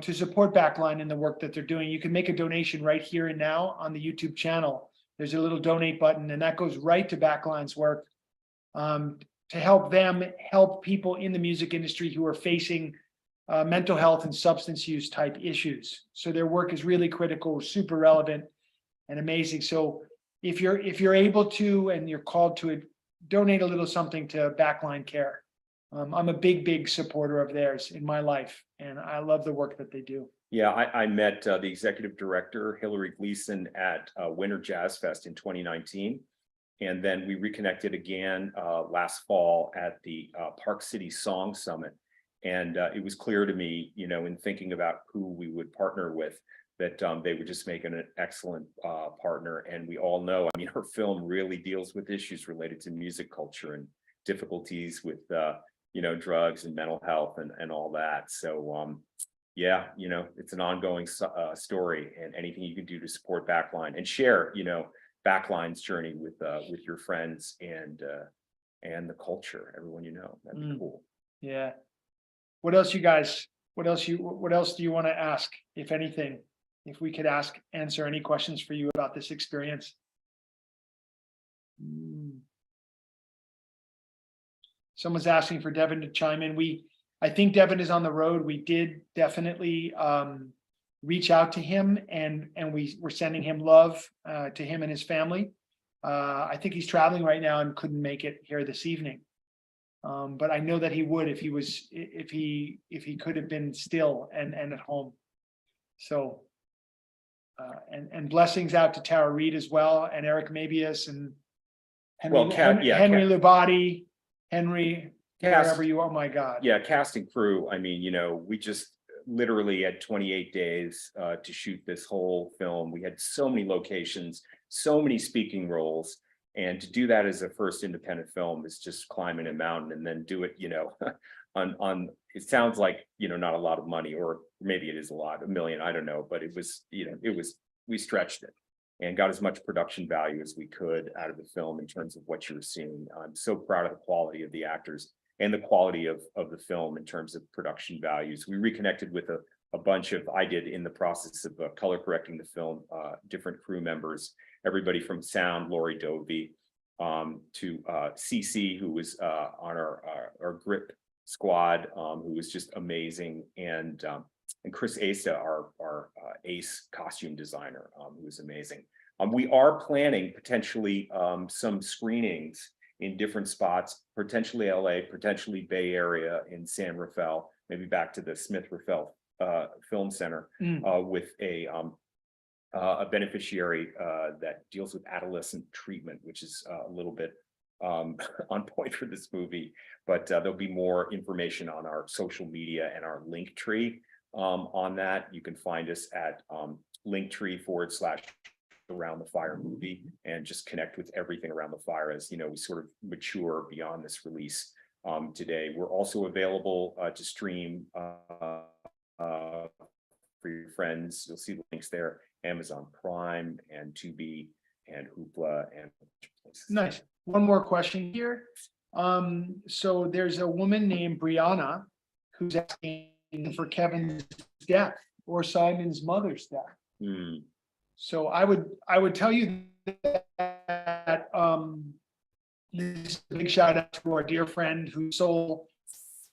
to support Backline in the work that they're doing. You can make a donation right here and now on the YouTube channel. There's a little donate button, and that goes right to Backline's work to help them help people in the music industry who are facing mental health and substance use type issues. So their work is really critical, super relevant, and amazing. So if you're able to and you're called to it, donate a little something to Backline.care. I'm a big supporter of theirs in my life, and I love the work that they do. Yeah, I met the executive director, Hillary Gleason, at Winter Jazz Fest in 2019. And then we reconnected again last fall at the Park City Song Summit. And it was clear to me, you know, in thinking about who we would partner with, that they would just make an excellent partner. And we all know, I mean, her film really deals with issues related to music culture and difficulties with, you know, drugs and mental health and all that. So, yeah, you know, it's an ongoing story, and anything you can do to support Backline and share, you know, Backline's journey with your friends and the culture, everyone you know, that'd be cool. Yeah. What else, you guys? What else do you want to ask, if anything? If we could answer any questions for you about this experience. Someone's asking for Devon to chime in. I think Devon is on the road. We did definitely reach out to him, and we're sending him love to him and his family. I think he's traveling right now and couldn't make it here this evening. But I know that he would if he could have been still and at home. So and blessings out to Tara Reid as well, and Eric Mabius and Henry Lubati, Henry, wherever you are. Oh my God. Yeah, cast and crew. I mean, you know, we just literally had 28 days to shoot this whole film. We had so many locations, so many speaking roles. And to do that as a first independent film is just climbing a mountain, and then do it, you know, on it sounds like, you know, not a lot of money, or maybe it is a lot, $1 million, I don't know, but it was, you know, we stretched it and got as much production value as we could out of the film in terms of what you're seeing. I'm so proud of the quality of the actors and the quality of the film in terms of production values. We reconnected with a bunch of, I did in the process of color correcting the film, different crew members, everybody from sound, Lori Dovey, to CC, who was on our grip squad, who was just amazing, and Chris Asa, our ace costume designer, who was amazing. We are planning potentially some screenings in different spots, potentially LA, potentially Bay Area, in San Rafael, maybe back to the Smith Rafael Film Center, with a beneficiary that deals with adolescent treatment, which is a little bit on point for this movie. But there'll be more information on our social media and our link tree on that. You can find us at linktree/Around the Fire movie, and just connect with everything Around the Fire as, you know, we sort of mature beyond this release today. We're also available to stream for your friends. You'll see the links there. Amazon Prime and Tubi and Hoopla and Nice. One more question here. So there's a woman named Brianna who's asking for Kevin's death or Simon's mother's death. Hmm. So I would tell you that this is a big shout out to our dear friend whose soul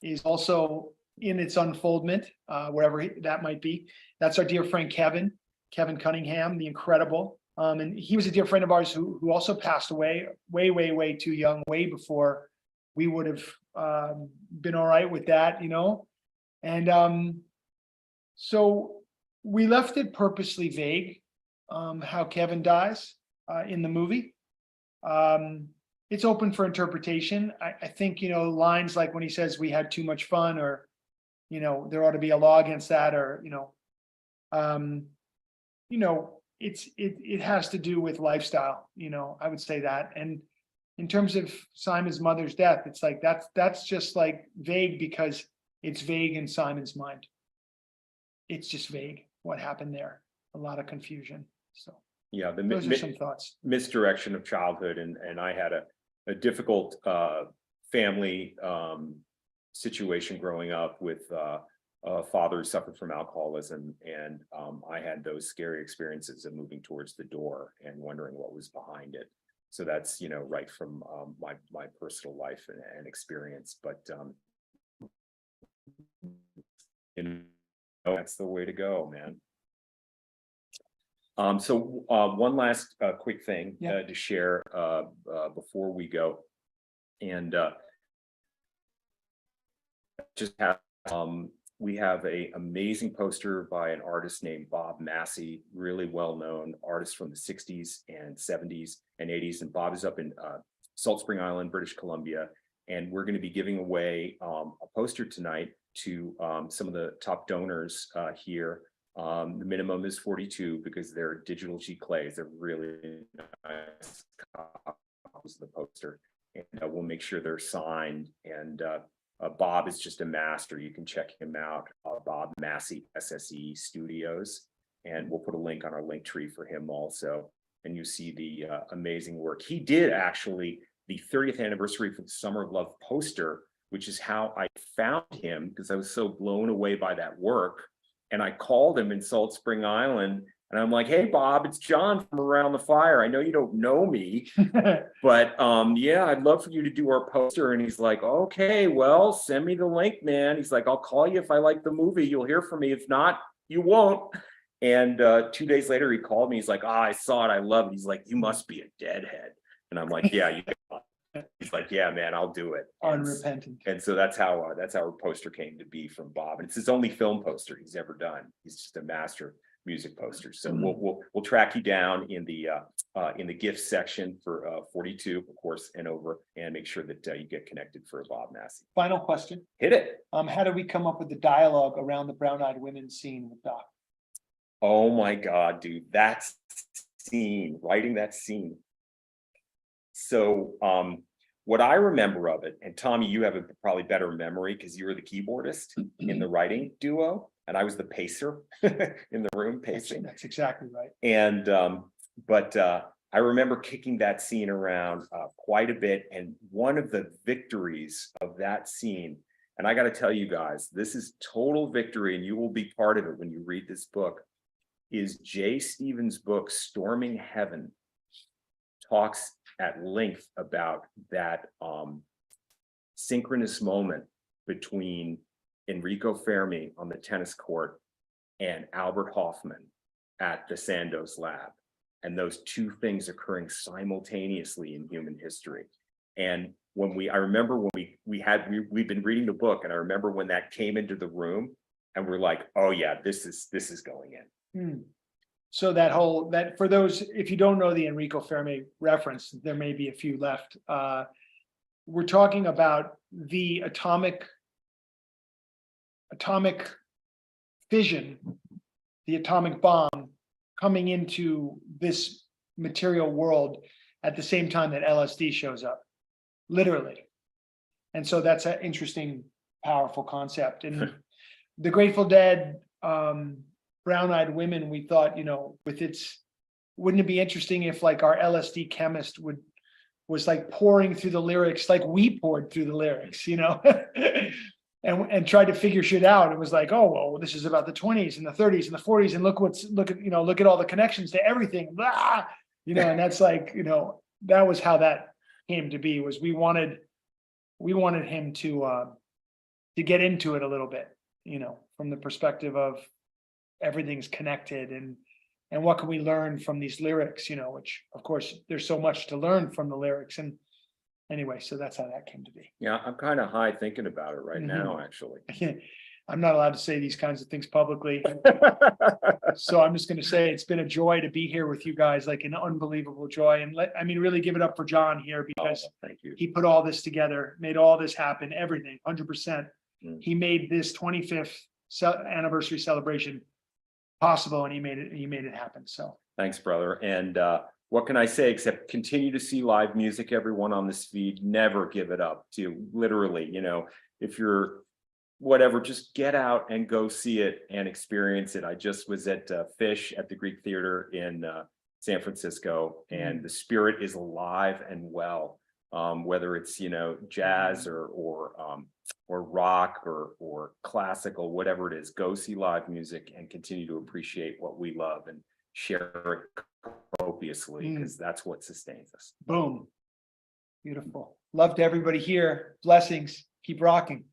is also in its unfoldment, wherever that might be. That's our dear friend Kevin Cunningham, the incredible. And he was a dear friend of ours who also passed away way too young, way before we would have been all right with that, you know. And so we left it purposely vague, how Kevin dies in the movie. It's open for interpretation. I think, you know, lines like when he says we had too much fun, or, you know, there ought to be a law against that, or, you know, it has to do with lifestyle, you know, I would say that. And in terms of Simon's mother's death, it's like that's just like vague because it's vague in Simon's mind. It's just vague what happened there. A lot of confusion. So yeah, those are some thoughts. Misdirection of childhood, and I had a difficult family situation growing up with a father who suffered from alcoholism, and I had those scary experiences of moving towards the door and wondering what was behind it. So that's, you know, right from my personal life and experience, but you know, that's the way to go, man. So one last quick thing to share before we go, and just have we have an amazing poster by an artist named Bob Massey, really well-known artist from the 60s and 70s and 80s. And Bob is up in Salt Spring Island, British Columbia. And we're going to be giving away a poster tonight to some of the top donors here. The minimum is 42 because they're digital G-clays. They're really nice copies of the poster. And we'll make sure they're signed. And Bob is just a master. You can check him out, Bob Massey, SSE Studios. And we'll put a link on our link tree for him also. And you see the amazing work. He did actually the 30th anniversary for the Summer of Love poster, which is how I found him because I was so blown away by that work. And I called him in Salt Spring Island and I'm like, hey, Bob, it's John from Around the Fire. I know you don't know me, but yeah, I'd love for you to do our poster. And he's like, okay, well, send me the link, man. He's like, I'll call you if I like the movie. You'll hear from me. If not, you won't. And 2 days later, he called me. He's like, I saw it. I love it. He's like, you must be a deadhead. And I'm like, yeah, he's like, yeah, man, I'll do it. Unrepentant. And so that's how our poster came to be from Bob. And it's his only film poster he's ever done. He's just a master music poster. So we'll track you down in the gift section for 42, of course, and over, and make sure that you get connected for Bob Massey. Final question. Hit it. How did we come up with the dialogue around the brown-eyed women scene with Doc? Oh my God, dude, that scene, writing that scene. So what I remember of it, and Tommy, you have a probably better memory because you were the keyboardist in the writing duo, and I was the pacer in the room pacing. That's exactly right. And but I remember kicking that scene around quite a bit. And one of the victories of that scene, and I got to tell you guys, this is total victory, and you will be part of it when you read this book, is Jay Stevens' book, Storming Heaven, talks at length about that synchronous moment between Enrico Fermi on the tennis court and Albert Hoffman at the Sandoz lab, and those two things occurring simultaneously in human history. And I remember when we've been reading the book, and I remember when that came into the room, and we're like, oh yeah, this is going in. So that for those, if you don't know the Enrico Fermi reference, there may be a few left. We're talking about the atomic fission, the atomic bomb coming into this material world at the same time that LSD shows up, literally. And so that's an interesting, powerful concept. And the Grateful Dead Brown-Eyed Women, we thought, with its, wouldn't it be interesting if like our LSD chemist was like pouring through the lyrics like we poured through the lyrics, and tried to figure shit out. It was like, oh, well, this is about the 20s and the 30s and the 40s, and look at all the connections to everything, blah, and that's like, that was how that came to be, was we wanted him to get into it a little bit, from the perspective of everything's connected, and what can we learn from these lyrics, which of course there's so much to learn from the lyrics. And anyway, so that's how that came to be. Yeah, I'm kind of high thinking about it right now, actually. I'm not allowed to say these kinds of things publicly. So I'm just going to say it's been a joy to be here with you guys, like an unbelievable joy. And really give it up for John here, because thank you. He put all this together, made all this happen, everything, 100%. He made this 25th anniversary celebration possible, and he made it happen. So thanks, brother. And what can I say except continue to see live music, everyone on this feed. Never give it up. To literally, if you're whatever, just get out and go see it and experience it. I just was at Phish at the Greek Theater in San Francisco, and the spirit is alive and well. Whether it's jazz or rock or classical, whatever it is, go see live music and continue to appreciate what we love and share it copiously, because that's what sustains us. Boom. Beautiful. Love to everybody here. Blessings. Keep rocking.